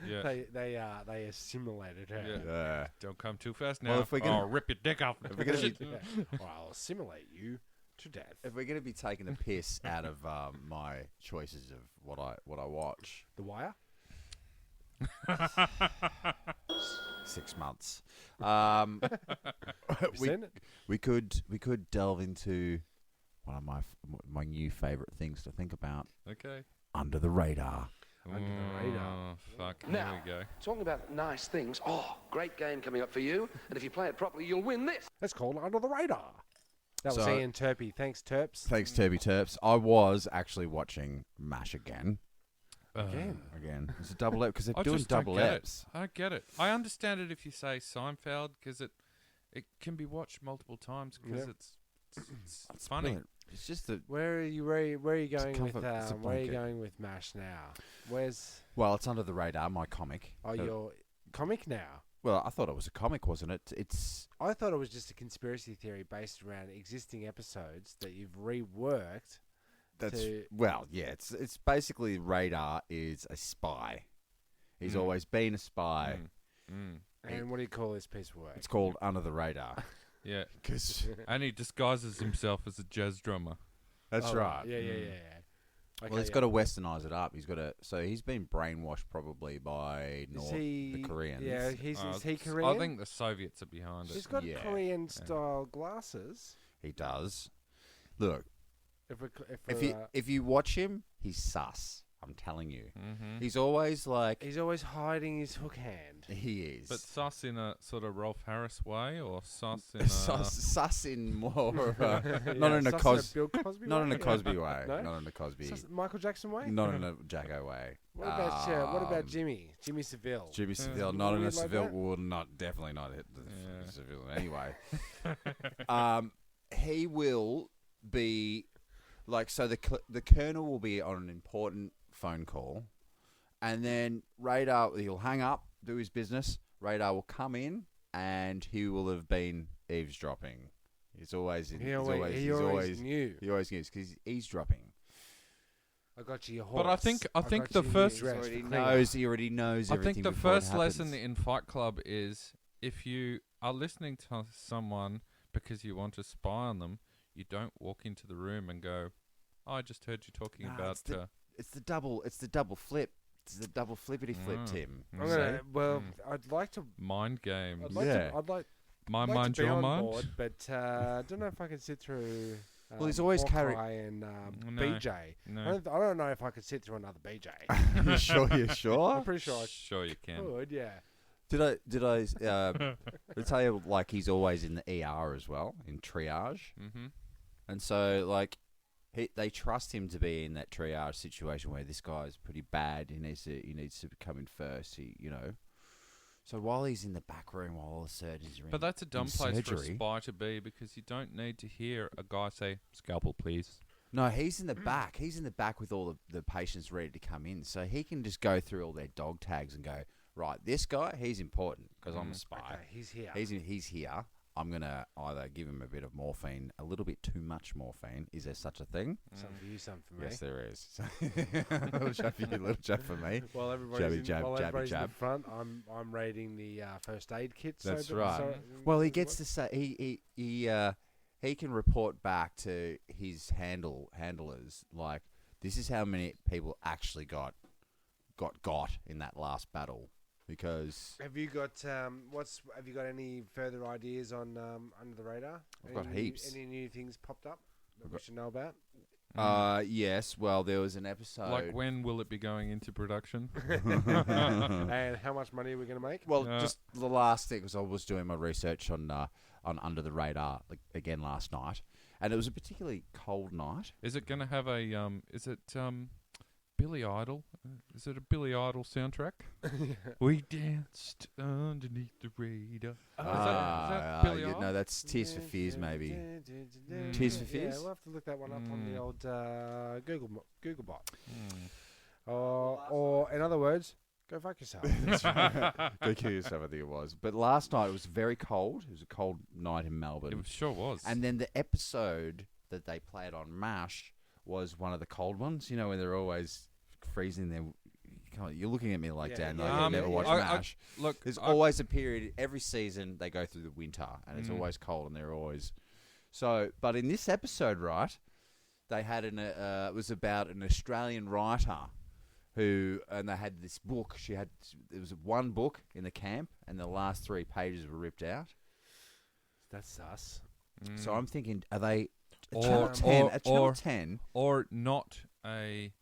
Yeah. They assimilated her. Yeah. Yeah. Don't come too fast now. Well, if we're gonna- I'll rip your dick off. If we're gonna be, Or I'll assimilate you to death. if we're gonna be taking the piss out of my choices of what I watch, The Wire? 6 months. Have you seen it? We could delve into one of my new favorite things to think about. Okay. Under the radar. Under the radar. Oh, fuck. Now, Here we go. talking about nice things. Oh, great game coming up for you. And if you play it properly, you'll win this. That's called Under the Radar. That was So- Ian Turpie. Thanks, Terps. Thanks, Turby Terps. I was actually watching MASH again. Again. It's a double ep because they're I doing just don't double get it. eps. I don't get it. I understand it if you say Seinfeld because it can be watched multiple times because Yeah. it's funny. Brilliant. It's just that. Where are you going with comfort, it's a where are you blanket. going with MASH now? Where's Well, it's Under the Radar, my comic. your comic now? Well, I thought it was a comic, wasn't it? It's I thought it was just a conspiracy theory based around existing episodes that you've reworked. that's to- well, yeah. It's basically Radar is a spy. He's Mm. always been a spy. And what do you call this piece of work? It's called Under the Radar. Yeah. 'Cause And he disguises himself as a jazz drummer. that's Oh, right. Yeah. Okay, Well, he's got to westernise it up. So he's been brainwashed probably by the Koreans. Yeah, is he I Korean? think the Soviets are behind He's it. got Yeah. Korean style glasses. He does. Look, If if you watch him, he's sus. I'm telling you. Mm-hmm. He's always like he's always hiding his hook hand. he is. But sus in a sort of Rolf Harris way, or sus in a... sus in more of a Yeah, not in a sus Bill Cosby not way? in a Cosby way. No? Not in a Cosby. Michael Jackson way. Not in a Jacko way. What about Jimmy? Jimmy Seville. Jimmy Seville? Something Not in a weird like Seville. that? Will not definitely not hit the Yeah. Seville anyway. He will be like so. The colonel will be on an important phone call, and then Radar he'll hang up, do his business. Radar will come in, and he will have been eavesdropping. He's always He always knew. He always knows because he's eavesdropping. I got you your horse. But I think got the you first- your He dress already for knows. He already knows I everything. think the before it first lesson happens. in Fight Club is if you are listening to someone because you want to spy on them, you don't walk into the room and go, oh, I just heard you talking Nah, about... it's the double flip. It's the double flippity flip, Tim. I'm gonna, well, Mm. I'd like to. mind games. I'd like Yeah. to. I'd like. My like mind, to be your on mind? board, but I don't know if I can sit through. Well, he's always Hawkeye carrying. and No. BJ. No. I don't know if I could sit through another BJ. You sure? You sure? I'm pretty sure I Sure you can. could. Yeah. Did I tell you like he's always in the ER as well in triage, Mm-hmm. and so like they trust him to be in that triage situation where this guy's pretty bad. He needs to come in first. So while he's in the back room, while all the surgeons are in, But that's a dumb in place for a surgery- spy to be because you don't need to hear a guy say, scalpel, please. No, he's in the back. He's in the back with all the patients ready to come in, so he can just go through all their dog tags and go, right, this guy, he's important because I'm a spy. Okay, he's here. He's here. I'm gonna either give him a bit of morphine, a little bit too much morphine. Is there such a thing? Some for you, some for me. Yes, there is. A little jab for you, a little jab for me. While everybody's, Jabby in, jab, while jabby everybody's in jab. the front, I'm raiding the first aid kit. That's right. Well, he gets to say he can report back to his handlers like this is how many people actually got in that last battle because Have you got Have you got any further ideas on Under the Radar? I've got Any new- heaps. Any new things popped up that I've we got- should know about? Yes. Well, there was an episode. Like, when will it be going into production? And how much money are we going to make? Well, just the last thing, because I was doing my research on Under the Radar again last night, and it was a particularly cold night. Is it going to have a is it Billy Idol? Is it a Billy Idol soundtrack? We danced underneath the radar. Is that Billy Idol? No, that's Tears for Fears, maybe. Tears for Fears? Yeah, we'll have to look that one up on the old Google bot. Or, in other words, go fuck yourself. Go kill yourself, I think it was. But last night it was very cold. It was a cold night in Melbourne. It sure was. And then the episode that they played on MASH was one of the cold ones. You know, when they're always freezing there. You're looking at me like, Dan, like you never watched MASH. Look, there's always a period, every season they go through the winter, and it's always cold, and they're always... So, but in this episode, right, they had it was about an Australian writer who, and they had this book. There was one book in the camp, and the last 3 pages were ripped out. That's sus. So I'm thinking, are they Or Channel 10, or not a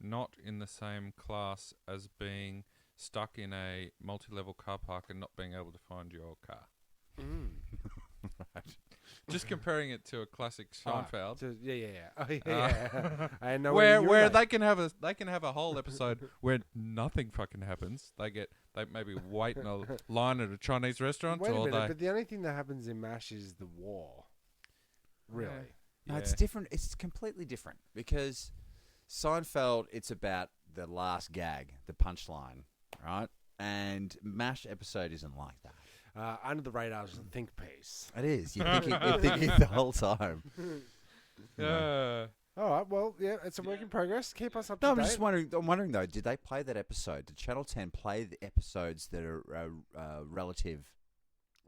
not in the same class as being stuck in a multi-level car park and not being able to find your car? right? Just comparing it to a classic Seinfeld. I know where they can have a whole episode where nothing fucking happens. They maybe wait in a line at a Chinese restaurant. Wait a minute, but the only thing that happens in MASH is the war. Really? No, it's different. It's completely different because Seinfeld, it's about the last gag, the punchline, right? And MASH episode isn't like that. Under the Radar is a think piece. It is. You're thinking the whole time. Yeah. All right. Well, yeah, it's a work in progress. Keep us up No, to I'm date. just wondering. I'm wondering though. Did they play that episode? Did Channel 10 play the episodes that are relative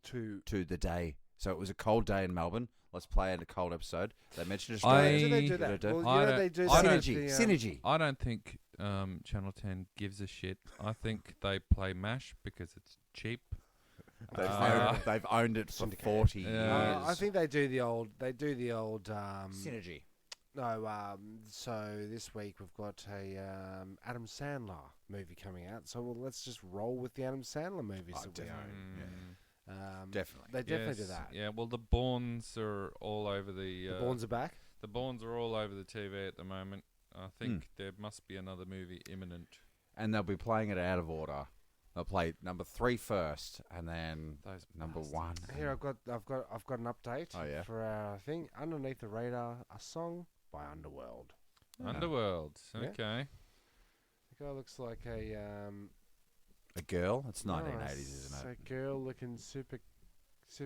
to the day? So it was a cold day in Melbourne. Let's play a cold episode. They mentioned Australia. Do they do that? Do- Well, you know they do Synergy. I don't think Channel 10 gives a shit. I think they play MASH because it's cheap. They've owned it for 40 years. I think they do the old. Synergy. No. So this week we've got a Adam Sandler movie coming out. So let's just roll with the Adam Sandler movies that we own. Definitely. They definitely do that. Yeah. Well, the Bournes are all over the. The Bournes are back. The Bournes are all over the TV at the moment. I think there must be another movie imminent. And they'll be playing it out of order. They'll play number 3 first, and then number 1. Here I've got an update. Oh, yeah? For our thing, Underneath the Radar, a song by Underworld. Underworld. Yeah. Okay. The guy looks like A girl? It's 1980s, isn't It's it? a girl looking super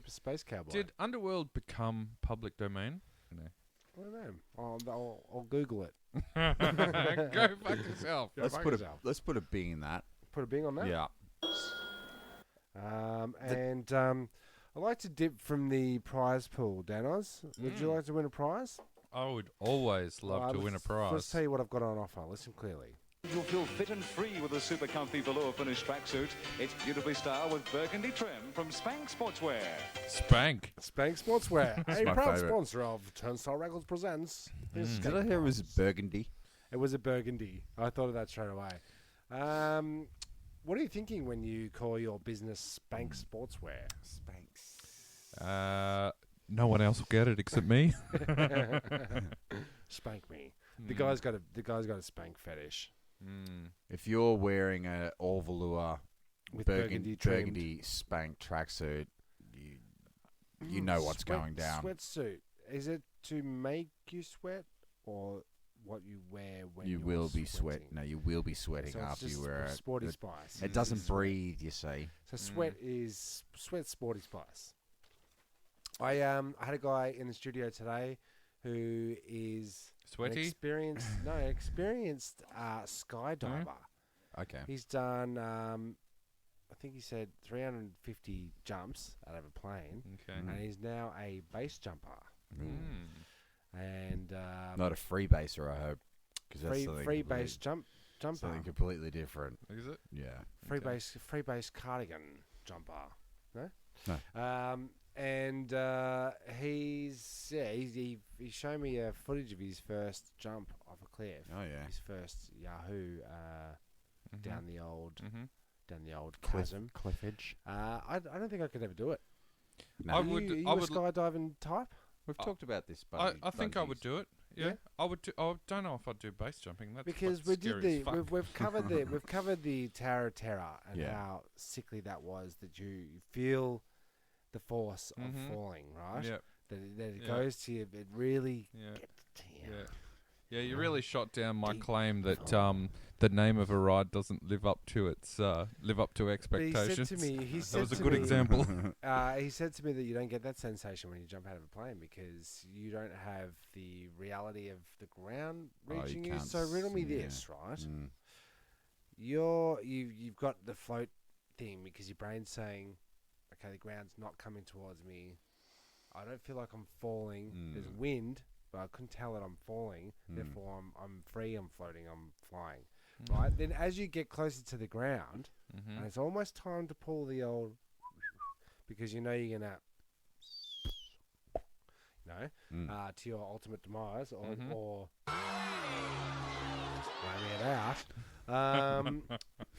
space cowboy. Did Underworld become public domain? No. I don't know. I'll Google it. Go fuck yourself. Let's put a bing in that. Put a bing on that. Yeah. I like to dip from the prize pool, Danos. Would you like to win a prize? I would always love to win a prize. Let's tell you what I've got on offer. Listen clearly. You'll feel fit and free with a super comfy velour finished tracksuit. It's beautifully styled with burgundy trim from Spank Sportswear. Spank. Spank Sportswear, a my proud favourite. sponsor of Turnstile Records presents. Did I hear it was burgundy? It was a burgundy. I thought of that straight away. What are you thinking when you call your business Spank Sportswear? Spanks. No one else will get it except me. Spank me. The guy's got a spank fetish. If you're wearing a all velour With burgundy spank tracksuit, you know what's going down. Sweatsuit. Is it to make you sweat or what you wear when You you're will be sweating? No, you will be sweating So it's after just you wear it. Sporty Spice. It doesn't breathe, you see. So sweat Sporty Spice. I had a guy in the studio today who is Sweaty? experienced skydiver. Okay. He's done I think he said 350 jumps out of a plane, Okay. and he's now a base jumper. And Not a free baser, I hope. Because that's free base jumper. something completely different. Is it? Yeah. Free base cardigan jumper. No. No. And he showed me footage of his first jump off a cliff. Oh yeah. His first Yahoo down the old Cliff, chasm. cliff edge. I don't think I could ever do it. No. I Are would. you I a would. skydiving type? We've talked about this, but I think I would do it. Yeah, Yeah? I would. I don't know if I'd do base jumping. That's Because like scary as fuck. we've covered the Tower of Terror and Yeah. how sickly that was, that you feel the force of Mhm. falling, right? Yeah, That it Yeah. goes to you, it really yeah, gets to you. yeah. Yeah, you really shot down my Deep claim that fall. the name of a ride doesn't live up to its But expectations. he said to me, that was a good example. He said to me that you don't get that sensation when you jump out of a plane because you don't have the reality of the ground Oh, you reaching you. can't So riddle me s- yeah. this, right? Mm. You've got the float thing because your brain's saying, okay, the ground's not coming towards me. I don't feel like I'm falling. There's Mm. wind, but I couldn't tell that I'm falling. Mm. Therefore, I'm free. I'm floating. I'm flying. Right. Then, as you get closer to the ground, Mm-hmm. and it's almost time to pull the old, because you know you're gonna, to your ultimate demise, or Mhm. or whammy it out.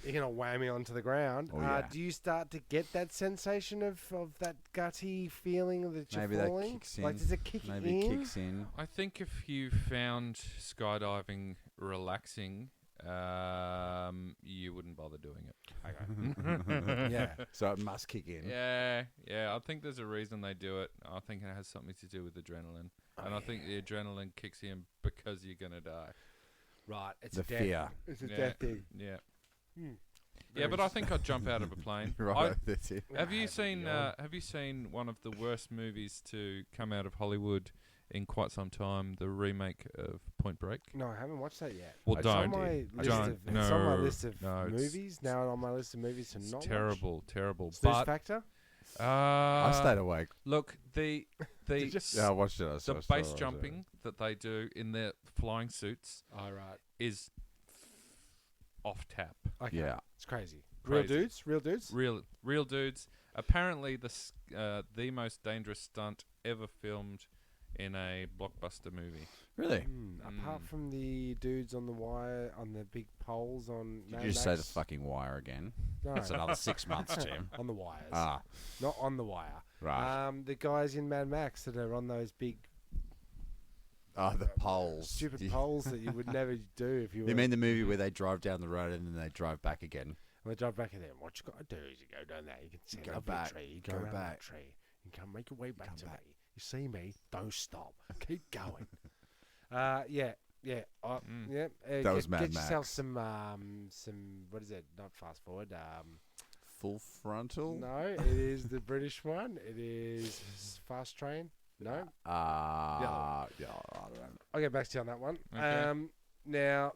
You're gonna whammy onto the ground. Oh, yeah. Do you start to get that sensation of that gutty feeling that you're Maybe that falling? kicks Like, in. does it kick Maybe in? it kicks in. I think if you found skydiving relaxing, you wouldn't bother doing it. Yeah. So it must kick in. Yeah, I think there's a reason they do it. I think it has something to do with adrenaline, and I think the adrenaline kicks in because you're gonna die. Right. It's The a death. fear. It's a Yeah. death thing. Yeah, Hmm. yeah, but I think I'd jump out of a plane. Right, that's it. Have you Yeah, seen? yeah. Have you seen one of the worst movies to come out of Hollywood in quite some time? The remake of Point Break. No, I haven't watched that yet. Well, It's on don't. my list Don't. of, it's on my No, list of no, movies. Now on my list of movies to It's not watch. terrible. Snooze But Factor. I stayed awake. look, the Yeah, I watched it. I saw the it, base jumping that they do in their flying suits All right. is off tap. Okay. Yeah. It's crazy. Real Crazy. dudes. Real dudes. Real dudes. Apparently, the most dangerous stunt ever filmed in a blockbuster movie. Really? Apart from the dudes on the wire, on the big poles on. Did Mad you just say the Max? fucking wire again? No. That's another 6 months, Jim. On the wires. Ah, Not on the wire. right. The guys in Mad Max that are on those big The poles. stupid You- poles that you would never do if you were. You mean the movie where they drive down the road and then they drive back again? When they drive back in there, what you got to do is you go down there, you can see Go a lovely back, tree, you go go around back. that tree, you can make your way back Come to back. me. You see me, don't stop, keep going. Yeah. That was get, Mad get yourself Max. some what is it? Not fast forward. Full frontal? No, it is the British one. It is Fast Train. No, Yeah, I don't know. I'll get back to you on that one. Okay. Now,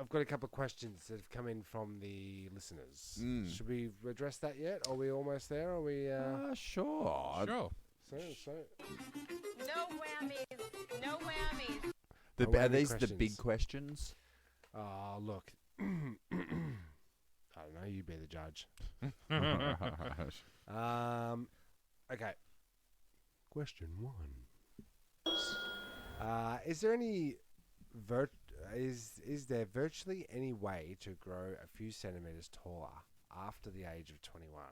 I've got a couple of questions that have come in from the listeners. Mm. Should we address that yet? Are we almost there? Are we? Sure. Sure. So. No whammies. No whammies. Oh, Are any these the big questions? Look. I don't know. You be the judge. Okay. Question 1. Is there any is there virtually any way to grow a few centimeters taller after the age of 21?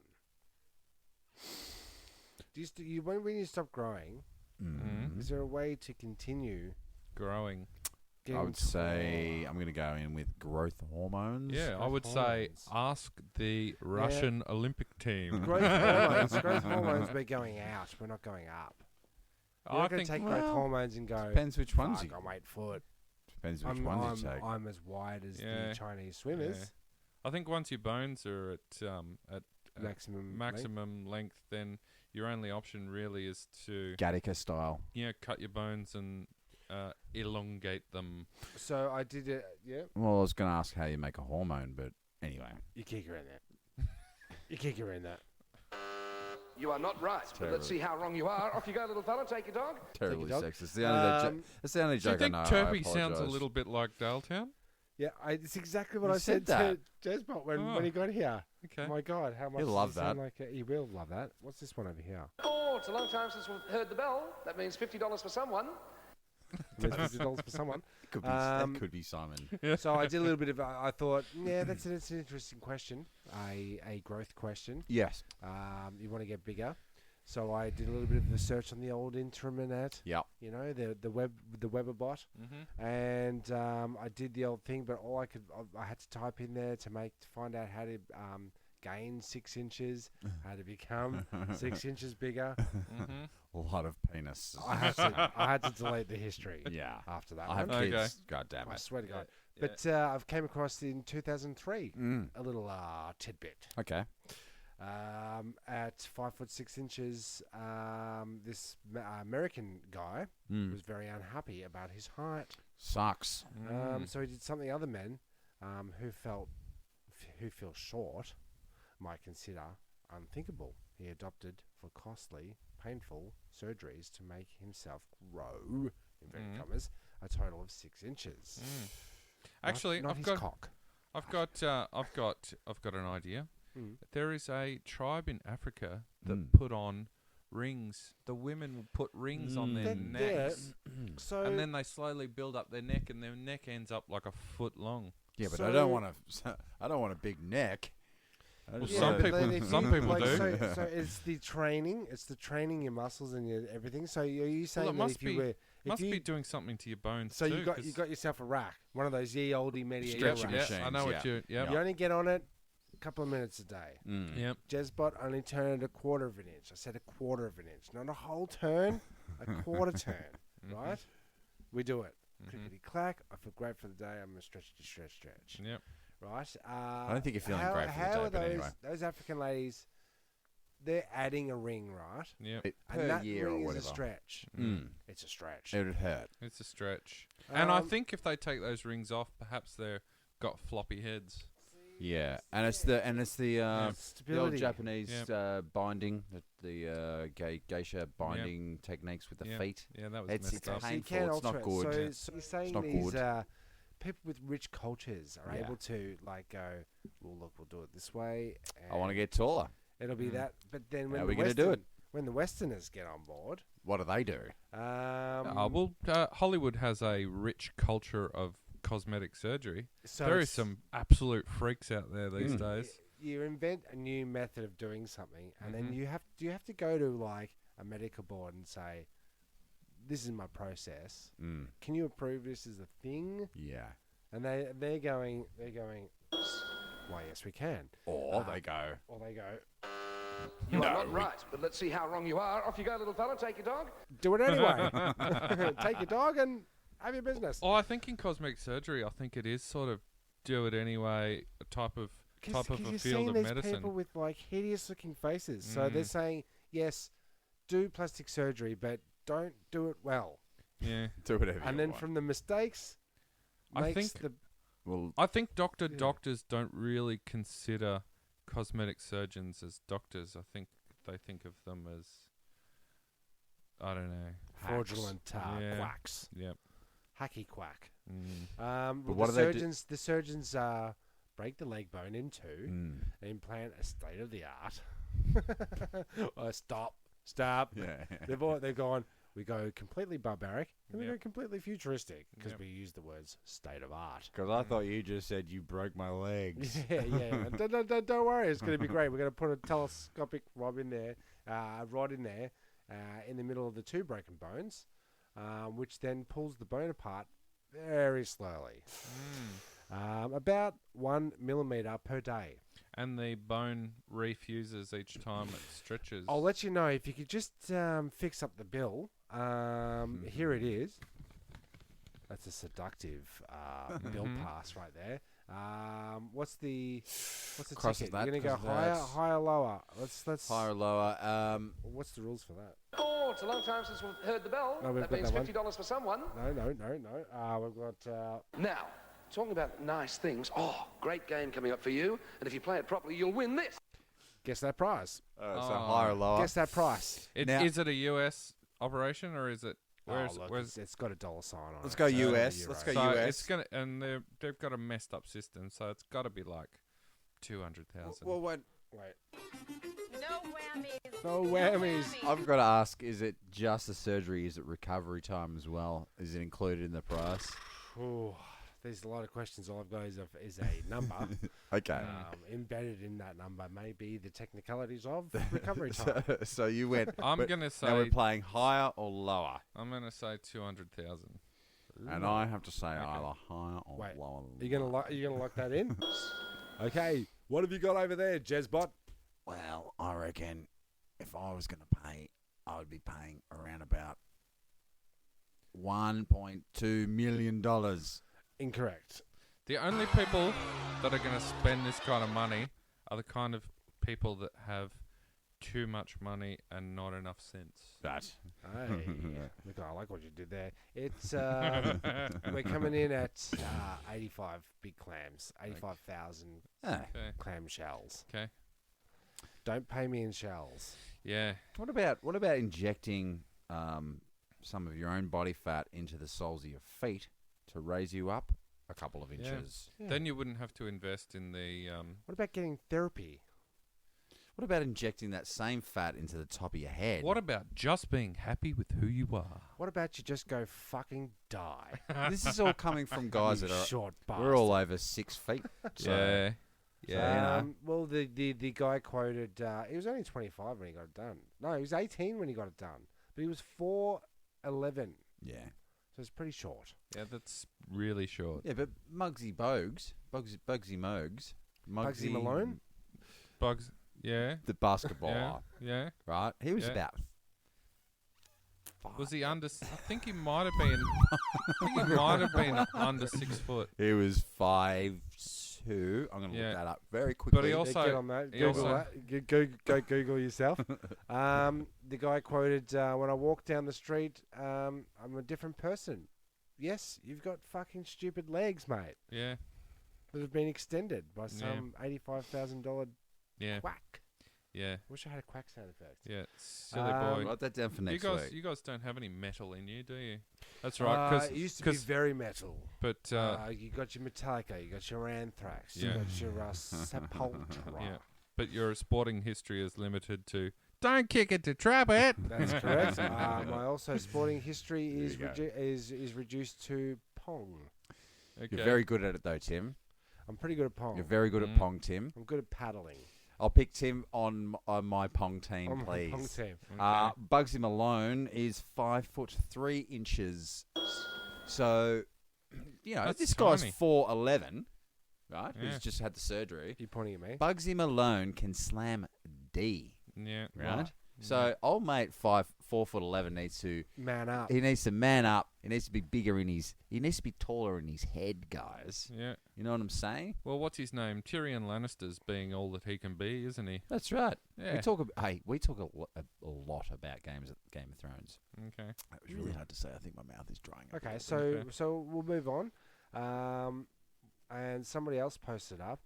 Do you when you stop growing, Mm. is there a way to continue Growing. I getting would say taller? I'm going to go in with growth hormones. Yeah, I growth would say hormones. ask the Russian Olympic team. growth hormones. Growth hormones. We're going out. We're not going up. You're I not going think to take growth well, hormones and go. Depends which ones Fuck, you. I'm 8 foot. Depends which ones you take. I'm as wide as Yeah. the Chinese swimmers. Yeah. I think once your bones are at Maximum. maximum length, then your only option really is to Gattaca style. cut your bones and elongate them. length. So I did it. Yeah. Well, I was going to ask how you make a hormone, but anyway. You kick her in there. You kick her in that. You are not right, but let's see how wrong you are. Off you go, little fella. Take your dog. Terribly dog. sexist. The only that's the only Do you joke I think know. Turpie I sounds a apologise. little bit like Daletown? Yeah, it's exactly what You I said said to Jezbot when he got here. Okay. My God, how much He'll does love he sound that. like he will love that. What's this one over here? Oh, it's a long time since we've heard the bell. That means $50 for someone. There's $50 for someone. That could be Simon. So I did a little bit of. I thought, yeah, that's an interesting question, a growth question. Yes. You want to get bigger, so I did a little bit of research on the old internet. Yep. You know, the Weber bot, and I did the old thing, but I had to type in there to find out how to gain 6 inches, how to become 6 inches bigger. A lot of penis. I had to delete the history. Yeah. After that, I have one. kids. Okay. God damn I it. swear to God. Yeah. But I've came across in 2003 a little tidbit. Okay. At 5'6" this American guy was very unhappy about his height. Sucks. So he did something other men who feel short might consider unthinkable. He adopted for costly, painful surgeries to make himself grow, inverted commas, a total of 6 inches. Actually, not I've his got cock. I've got an idea. There is a tribe in Africa that put on rings. The women will put rings on their necks, So and then they slowly build up their neck, and their neck ends up like a foot long. Yeah, but So- I don't want a big neck. I just some want people- if some you- people do. So it's the training. It's the training your muscles and your everything. So are you saying Well, it that must if you be were, must be doing something to your bones. so too, you got 'cause- yourself a rack, one of those ye olde medieval Stretching racks. machines. I know what you. Yeah. You only get on it a couple of minutes a day. Yep. Jezbot only turned a quarter of an inch. I said a quarter of an inch, not a whole turn, a quarter turn. Right? We do it. Clickety clack. I feel great for the day. I'm gonna stretch. Yep. Right? I don't think you're feeling how, great for the how day, are but those, anyway. those African ladies, they're adding a ring, right? Yep. And Per that year ring or whatever. is a stretch. Mm. It's a stretch. It would hurt. It's a stretch. And I Um, think if they take those rings off, perhaps they're got floppy heads. Yeah, and it's the old Stability. Japanese Yep. binding, the geisha binding techniques with the Yep. feet. Yeah, that was It's messed up. So you painful. can It's alter not it. good. So you're saying not these good. people with rich cultures are Yeah. able to like go, well, look, we'll do it this way. I want to and get taller. It'll be that. But then when How the are we gonna do it? when the Westerners get on board, What do they do? Hollywood has a rich culture of cosmetic surgery. so There is it's- some absolute freaks out there these days. you invent a new method of doing something, and then Mhm. you have to go to like a medical board and say, this is my process. Mm. Can you approve this as a thing? Yeah. And they're going, why, yes, we can. Or they go. Or they go, You are not right, but let's see how wrong you are. Off you go, little fella. Take your dog. do it anyway. Take your dog and have your business. Oh, I think in cosmetic surgery, I think it is sort of do it anyway, a type of a you're field seeing of these medicine. people with like hideous looking faces. So they're saying, yes, do plastic surgery, but don't do it well. Yeah. Do whatever And you then want. from the mistakes, I makes think- the Well, I think doctors don't really consider cosmetic surgeons as doctors. I think they think of them as, I don't know. fraudulent Yeah. quacks, Yep. hacky quack. Mm. Well, what the do they do? surgeons, the surgeons break the leg bone in two, mm. implant a state of the art. Stop. Yeah. They've gone. We go completely barbaric and we Yep. go completely futuristic because Yep. we use the words state of art. Because I thought you just said you broke my legs. Yeah. And don't worry, it's going to be great. We're going to put a telescopic rod in there, in the middle of the two broken bones, which then pulls the bone apart very slowly, about 1 millimeter per day. And the bone refuses each time it stretches. I'll let you know if you could just fix up the bill. Here it is. That's a seductive bill pass right there. What's the Crosses ticket? that, You're gonna go crosses that. higher, lower. Let's. Higher or lower. What's the rules for that? Oh, it's a long time since we've heard the bell. No, we've that got means that one. $50 for someone. No. We've got. Now, talking about nice things. Oh, great game coming up for you. And if you play it properly, you'll win this. Guess that price. So higher or lower. Guess that price. Now- Is it a US operation or is it? It's got a dollar sign on it. Let's go so US. euros. Let's go So US. it's gonna, and they've got a messed up system, so it's got to be like 200,000. Well, wait. No whammies. No whammies. I've got to ask: is it just the surgery? Is it recovery time as well? Is it included in the price? Ooh, there's a lot of questions. All I've got is a number. Okay. Embedded in that number may be the technicalities of recovery time. So you went. I'm but gonna now we're say playing higher or lower, I'm gonna say 200,000. and I have to say either higher or Wait, lower. Are you gonna lock that in? Okay. What have you got over there, Jezbot? Well, I reckon if I was going to pay, I would be paying around about $1.2 million. Incorrect. The only people that are gonna spend this kind of money are the kind of people that have too much money and not enough sense. That. Hey, look, I like what you did there. It's we're coming in at 85 big clams, 85,000 Okay. clam shells. Okay. Don't pay me in shells. Yeah. What about injecting some of your own body fat into the soles of your feet to raise you up a couple of inches? Yeah. Then you wouldn't have to invest in the. What about getting therapy? What about injecting that same fat into the top of your head? What about just being happy with who you are? What about you just go fucking die? This is all coming from guys You that are. short We're all over 6 feet. So Yeah. Yeah. Well, the guy quoted, he was only 25 when he got it done. No, he was 18 when he got it done. But he was 4'11". yeah. So it's pretty short. Yeah, that's really short. Yeah, but Bugsy Mogs. Bugsy Malone? Bugs. Yeah. The basketballer, Yeah. right? He was Yeah. about. Was he under? I think he might have been. Under 6 foot. He was 5'2". I'm going to Yeah. look that up very quickly. But he Yeah, also. get on that. he Google also- that. Go Google yourself. The guy quoted, when I walk down the street, I'm a different person. Yes, you've got fucking stupid legs, mate, Yeah. that have been extended by some $85,000 Yeah. quack. Yeah. Wish I had a quack sound effect. Yeah. Silly boy. Write that down for next you guys, week. you guys don't have any metal in you, do you? That's right. It used to be very metal. But You got your Metallica, you got your Anthrax, Yeah. you got your Sepultura. yeah. But your sporting history is limited to don't kick it to trap it. That's correct. My also sporting history There is you go. is reduced to Pong. Okay. You're very good at it, though, Tim. I'm pretty good at Pong. You're very good Mm. at Pong, Tim. I'm good at paddling. I'll pick Tim on my Pong team, On my please. Pong team. Bugsy Malone is 5'3". So, you know, That's this tiny. guy's 4'11", right? Yeah. Who's just had the surgery. You pointing at me? Bugsy Malone can slam D, Yeah. right? So, old mate 4'11" needs to. Man up. He needs to man up. He needs to be bigger in his. He needs to be taller in his head, guys. Yeah. You know what I'm saying? Well, what's his name? Tyrion Lannister's being all that he can be, isn't he? That's right. Yeah. We talk. We talk a lot about Game of Thrones. Okay. That was really hard to say. I think my mouth is drying up. a Okay, little bit. so we'll move on. And somebody else posted up.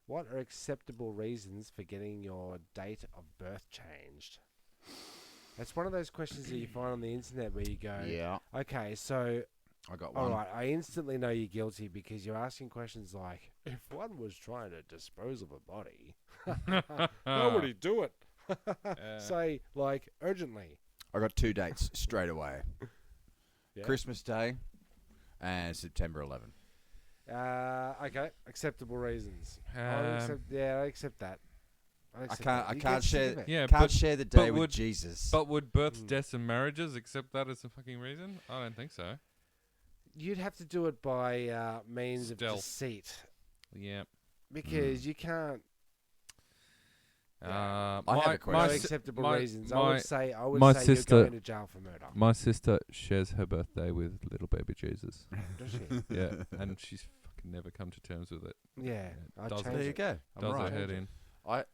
What are acceptable reasons for getting your date of birth changed? It's one of those questions that you find on the internet where you go, Yeah, okay, so I got all one. right, I instantly know you're guilty because you're asking questions like, if one was trying to dispose of a body, how would he do it? Say, like, urgently. I got 2 dates straight away. Yeah. Christmas Day and September 11. Okay, acceptable reasons. I Um, accept that. I accept can't. that. I You can't get sick share. of it. Yeah, Can't but- share the but day with would- Jesus. But would births, deaths, and marriages accept that as a fucking reason? I don't think so. You'd have to do it by means of Stealth. deceit Yeah. because you can't. I have a No question. my, acceptable my- reasons. my- I would say my you're sister- going to jail for murder. my sister shares her birthday with little baby Jesus. Does she? Yeah, and she's fucking never come to terms with it. Yeah, I does changed there you it. go. I'm Does right. her head in. Have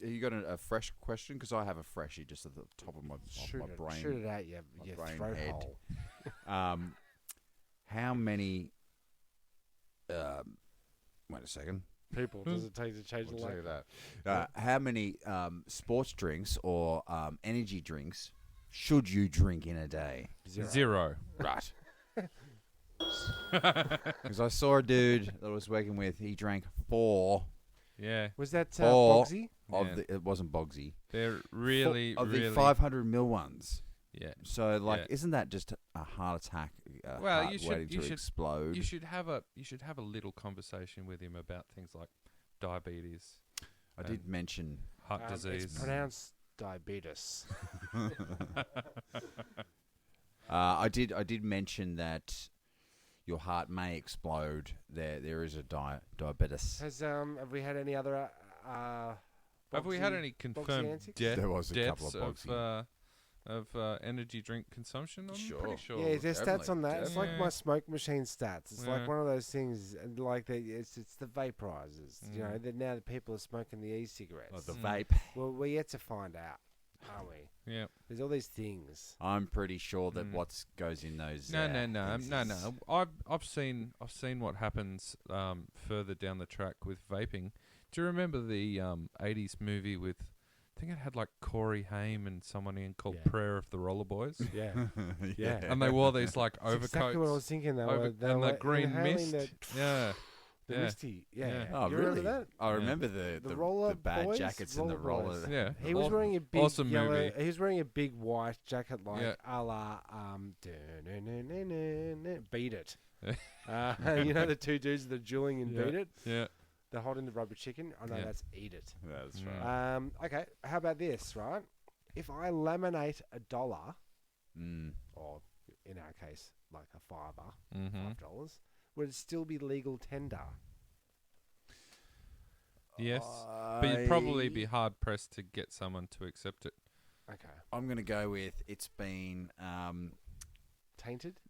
you got a fresh question? Because I have a freshie just at the top of my brain. Shoot it at you, my your brain throat head. hole. How many? Wait a second. People, does it take to change the I'll tell life? you that. How many sports drinks or energy drinks should you drink in a day? Zero. Right. Because I saw a dude that I was working with. He drank 4 Yeah, Was that Or- Bogsy? Of Yeah. it wasn't Bogsy. they're really, Of really. the 500 mil ones. Yeah. So, like, Yeah. isn't that just a heart attack? Well, Heart you should- waiting you to should- explode. You should have a little conversation with him about things like diabetes, I did mention. heart It's disease. pronounced diabetes. I did mention that your heart may explode. There is a diabetes. Have we had any other? Have we had Bogsy- any Bogsy confirmed antics? There was a couple deaths of Bogsy. energy drink consumption? I'm Sure. pretty sure. Yeah, is there stats on that? It's like Yeah. my smoke machine stats. It's like Yeah. one of those things, and like it's the vaporizers. You know, Mm. that now the people are smoking the e-cigarettes. Oh, the Mm. vape. Well, we're yet to find out, aren't we? Yeah. There's all these things. I'm pretty sure that Mm. what goes in those. No. things is- I've seen what happens further down the track with vaping. Do you remember the 80s movie with? I think it had like Corey Haim and someone in called Yeah. Prayer of the Roller Boys. Yeah, yeah. And they wore these like That's overcoats. exactly what I was thinking. They over- were, they and were the green inhaling mist. The, Yeah. the Yeah. misty. Yeah. Yeah. Oh, You really? remember that? I Yeah. remember The roller the bad boys? jackets and the Roller roller. boys. Yeah. He was Aw- wearing a big awesome yellow. movie. He was wearing a big white jacket, like Yeah. a la Beat It. You know the two dudes that are dueling in Yeah. Beat It. Yeah. They're holding the rubber chicken. Oh no, Yeah. that's Eat It. That's Mm. right. Okay, how about this? Right, if I laminate $1, Mm. or in our case, like a $5, Mm-hmm. $5, would it still be legal tender? Yes. But you'd probably be hard pressed to get someone to accept it. Okay, I'm gonna go with it's been tainted.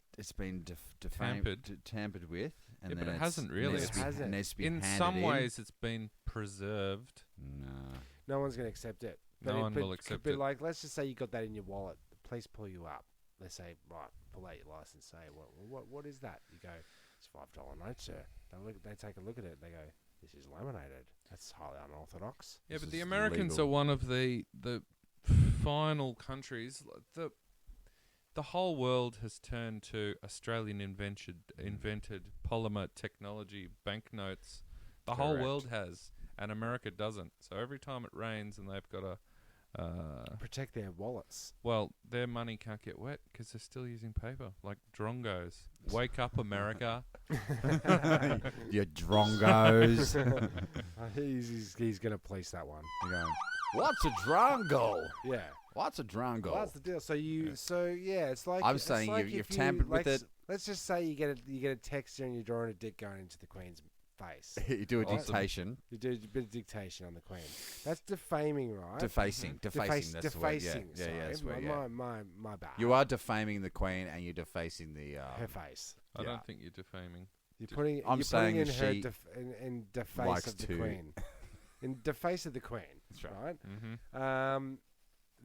tampered with, and Yeah, then but it it's- hasn't really. needs to be- It hasn't. needs to be In handed some in. ways, it's been preserved. No. No one's going to accept it. No one will accept but it. like, let's just say you got that in your wallet. The police pull you up. They say, right, pull out your license. Say, what is that? You go, it's $5 note, sir. They take a look at it. They go, this is laminated. That's highly unorthodox. Yeah, This but the is Americans legal. are one of the final countries. The whole world has turned to Australian invented polymer technology banknotes. The whole Correct. world has, and America doesn't. So every time it rains and they've got a Protect their wallets. well, their money can't get wet because they're still using paper, like drongos. Wake up, America! Your drongos. He's going to police that one. You're going, what's a drongo? Yeah. What's a drongo? Well, that's the deal. So it's like I'm it's saying like you've if you, tampered with like, it. Let's just say you get a text and you're drawing a dick going into the Queen's face. You do a Awesome. dictation. You do a bit of dictation on the Queen. That's defaming, right? Defacing. Defacing. That's the word. Yeah, defacing. yeah, sorry. that's where, yeah. My bad. You are defaming the Queen and you're defacing the. her face. I Yeah. don't think you're defaming. You're putting. I'm you're saying putting in her she in deface likes of the to- Queen. In deface of the Queen. That's right. Right. Mm-hmm.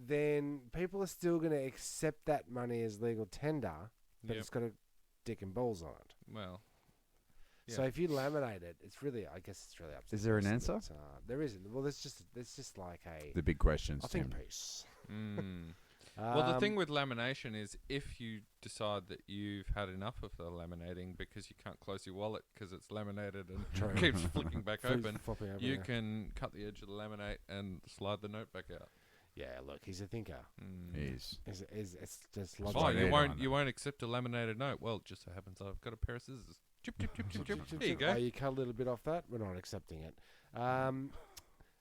Then people are still going to accept that money as legal tender, but Yep. it's got a dick and balls on it. Well, So yeah. if you laminate it, it's really, I guess it's really up to Is the there an person, answer? but, there isn't. Well, there's just like a The big questions. I think Tim. piece. Mm. Well, the Um, thing with lamination is if you decide that you've had enough of the laminating because you can't close your wallet because it's laminated and True. keeps flicking back open, flopping over, you yeah. can cut the edge of the laminate and slide the note back out. Yeah, look, he's a thinker. Mm. Is. It's just Oh, logical. you later won't on you won't accept a laminated note. Well, it just so happens I've got a pair of scissors. Chip, chip, chip, chip, chip. There you Oh, go. you cut a little bit off that. We're not accepting it.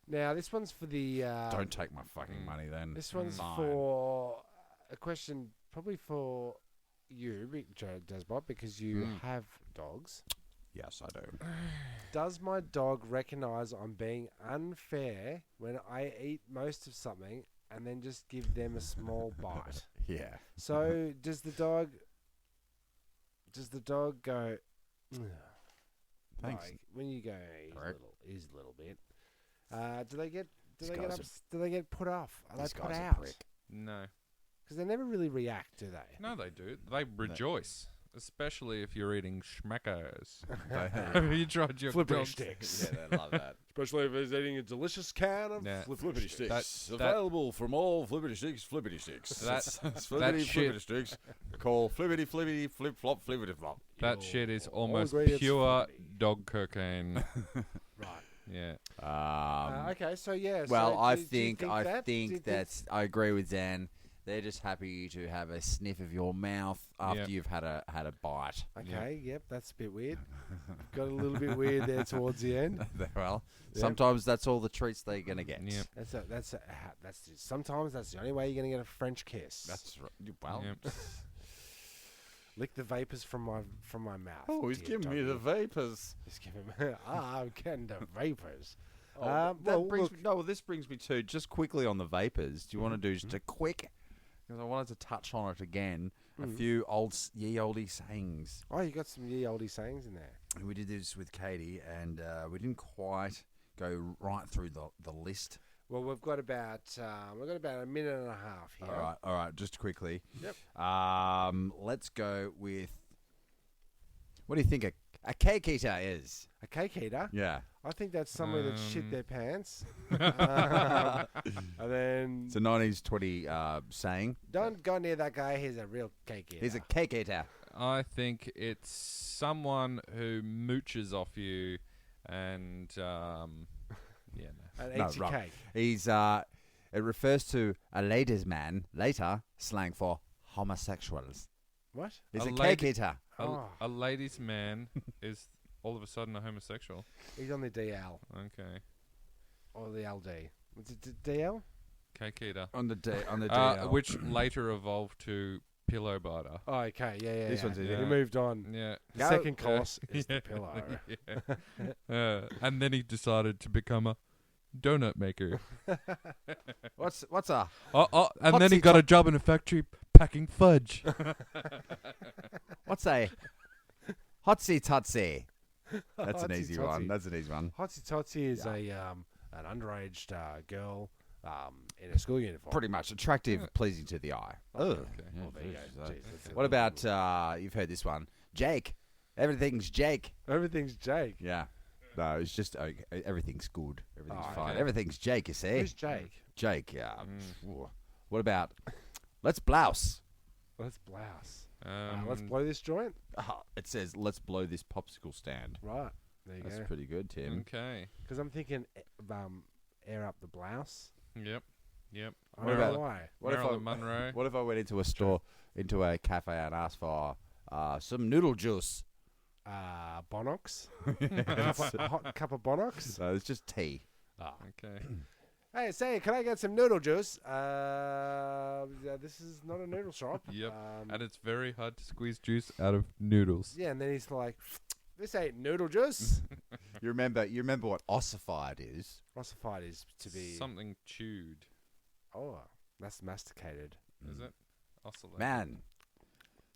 Now this one's for the. Don't take my fucking money then. This one's Fine. for a question, probably for you, Desbot, because you have dogs. Yes, I do. Does my dog recognise I'm being unfair when I eat most of something and then just give them a small bite? Yeah. So does the dog go? Thanks. Like, when you go, Correct. he's a little bit. Do they get? This guy's Do they get put off? Are This they put guy's a out? prick. No. Because they never really react, do they? No, they do. They rejoice. Especially if you're eating schmackos. They- Have you tried your Flippity dog's- sticks. yeah, they love that. Especially if he's eating a delicious can of Nah. flippity sticks. That- Available from all Flippity Sticks, Flippity Sticks. That- Flippity, shit- Flippity Sticks. Call Flippity, Flippity, Flip Flop, Flippity Flop. That shit is All almost ingredients pure flippity. dog cocaine. Right. Yeah. Okay, so yeah. Well, so I do you think I that? Do you think that's. I agree with Dan. They're just happy to have a sniff of your mouth after Yep. you've had a bite. Okay, yep, that's a bit weird. Got a little bit weird there towards the end. Well, Yep. sometimes that's all the treats they're gonna get. Yep. Sometimes that's the only way you're gonna get a French kiss. That's right. Well, Yep. Lick the vapors from my mouth. oh, he's dear giving me the doggy. vapors. He's giving me. I'm getting the vapors. That well, brings look, me, well, this brings me to just quickly on the vapors. Do you want to do just a quick? Because I wanted to touch on it again. A few ye oldie sayings. oh, you got some ye oldie sayings in there. We did this with Katie, and we didn't quite go right through the list. Well, we've got about a minute and a half here. All right, just quickly. Yep. Let's go with. What do you think a cake eater is? A cake eater. Yeah, I think that's somebody that shit their pants. And then it's a 1920 saying. don't go near that guy. He's a real cake eater. He's a cake eater. I think it's someone who mooches off you and yeah, no. and No, eats your wrong. cake. He's it refers to a ladies' man, later slang for homosexuals. What? He's A a cake lady- eater. A ladies' man is all of a sudden a homosexual. He's on the DL Okay. or the LD. Was it DL? Cake eater. On the DL. Which later evolved to pillow biter. Oh, okay. Yeah. This one's He easy. moved on. Yeah. The second course is the pillow. Yeah. And then he decided to become a donut maker. What's a And then he Hotsy got a job in a factory packing fudge. what's a hotsy totsy? That's an Hotsy easy totsy. one. That's an easy one. Hotsy Totsy is an underage girl in a school uniform. Pretty much attractive, pleasing to the eye. Oh, Okay. Well, there you go. so- Jeez, that's a What little- about you've heard this one? Jake. Everything's Jake. Everything's Jake. Yeah. No, it's just everything's good. Everything's Oh, fine. okay. Everything's Jake, you see? Who's Jake? Jake, yeah. Ooh. What about let's blouse? Let's blouse. Um, Let's blow this joint. It says let's blow this popsicle stand. Right. There you That's go. pretty good, Tim. Okay. Because I'm thinking, air up the blouse. Yep. I don't know about- why. What if Marilyn Monroe. What if I went into a store, into a cafe, and asked for some noodle juice? Bonox. Yes. Hot cup of Bonox. No, it's just tea. Okay. Hey, say, can I get some noodle juice? This is not a noodle shop. Yep. And it's very hard to squeeze juice out of noodles. Yeah, and then he's like, this ain't noodle juice. You remember what ossified is? Ossified is to be. Something chewed. Oh, that's masticated. Is it? Oscillate. Man,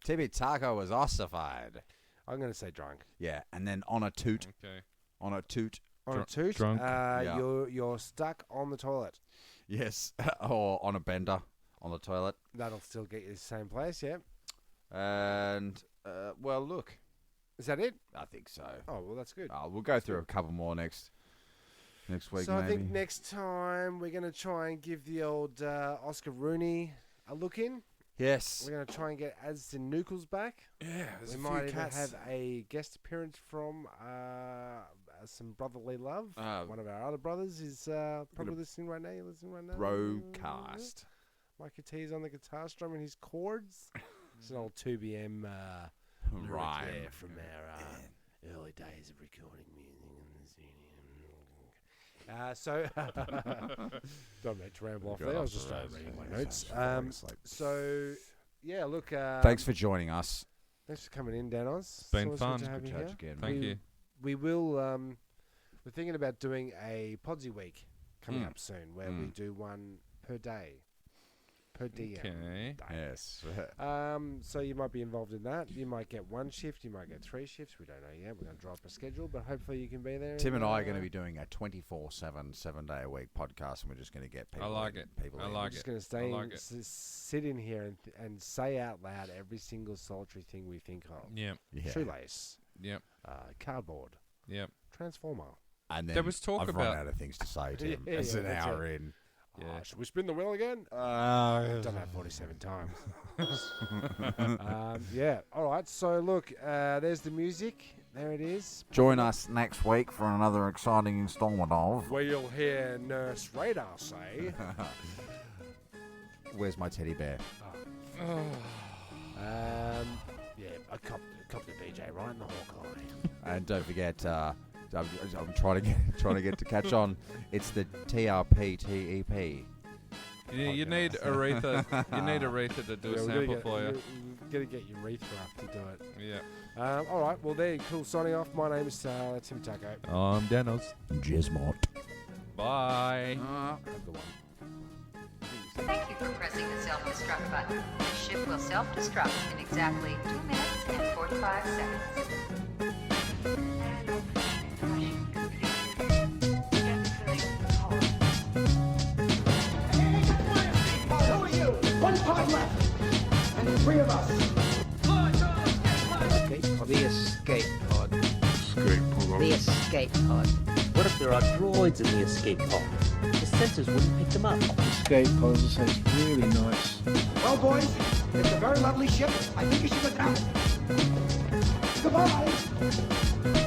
Timmy Taco was ossified. I'm going to say drunk. Yeah, and then on a toot, Okay. On a toot, drunk. Yeah. you're stuck on the toilet. yes, or on a bender on the toilet. That'll still get you the same place, yeah. And well, look, Is that it? I think so. Oh, well, that's good. We'll go through a couple more next week. So maybe. I think next time we're going to try and give the old Oscar Rooney a look in. Yes. We're going to try and get Aston Nookles back. Yeah, We might even have a guest appearance from some brotherly love. One of our other brothers is probably listening right now. You listening right now? broadcast. Mikey T's on the guitar strumming his chords. It's an old 2BM lyric Rhyme. there from our early days of recording music in the studio. Don't make to ramble off there. I was just reading my notes. So, yeah, look. Thanks for joining us. Thanks for coming in, Dan Oz. Been It's always fun. good to have Good you chat here. again. Thank you. We will. We're thinking about doing a Podsy week coming up soon, where we do one per day, per DM. Okay. Yes. So you might be involved in that. You might get one shift. You might get 3 shifts. We don't know yet. We're going to draw up a schedule, but hopefully you can be there. Tim and I are going to be doing a 24/7, 7-day-a-week podcast, and we're just going to get people. I like in, it. People I in. like We're just it. going to stay, I like it. sit in here and say out loud every single solitary thing we think of. Yep. Yeah. Shoelace, Yep. cardboard, Yep. transformer. And then There was talk I've about- run out of things to say, Tim. Yeah, it's yeah, an that's hour it. in. Yeah. Should we spin the wheel again? Uh, Done that 47 times. Yeah. All right. So look, there's the music. there it is. Join us next week for another exciting installment of... Where you'll hear Nurse Radar say... Where's my teddy bear? Yeah, I copped the BJ right in the Hawkeye. And don't forget, I'm trying to get to catch on. It's the TRPTEP. You need Aretha. You need Aretha to do a sample for you. We're going to get Urethra up to do it. Yeah. All right, well, there you go. Cool. Signing off. My name is Tim Taco. I'm Danos. Jizmot. Bye. Have a good one. Thank you for pressing the self-destruct button. The ship will self-destruct in exactly 2 minutes and 45 seconds. Who are you? 1 pod left. And 3 of us. The escape pod. The escape pod. What if there are droids in the escape pod? The sensors wouldn't pick them up. Escape pod sounds really nice. Well, boys, it's a very lovely ship. I think you should go down. Goodbye.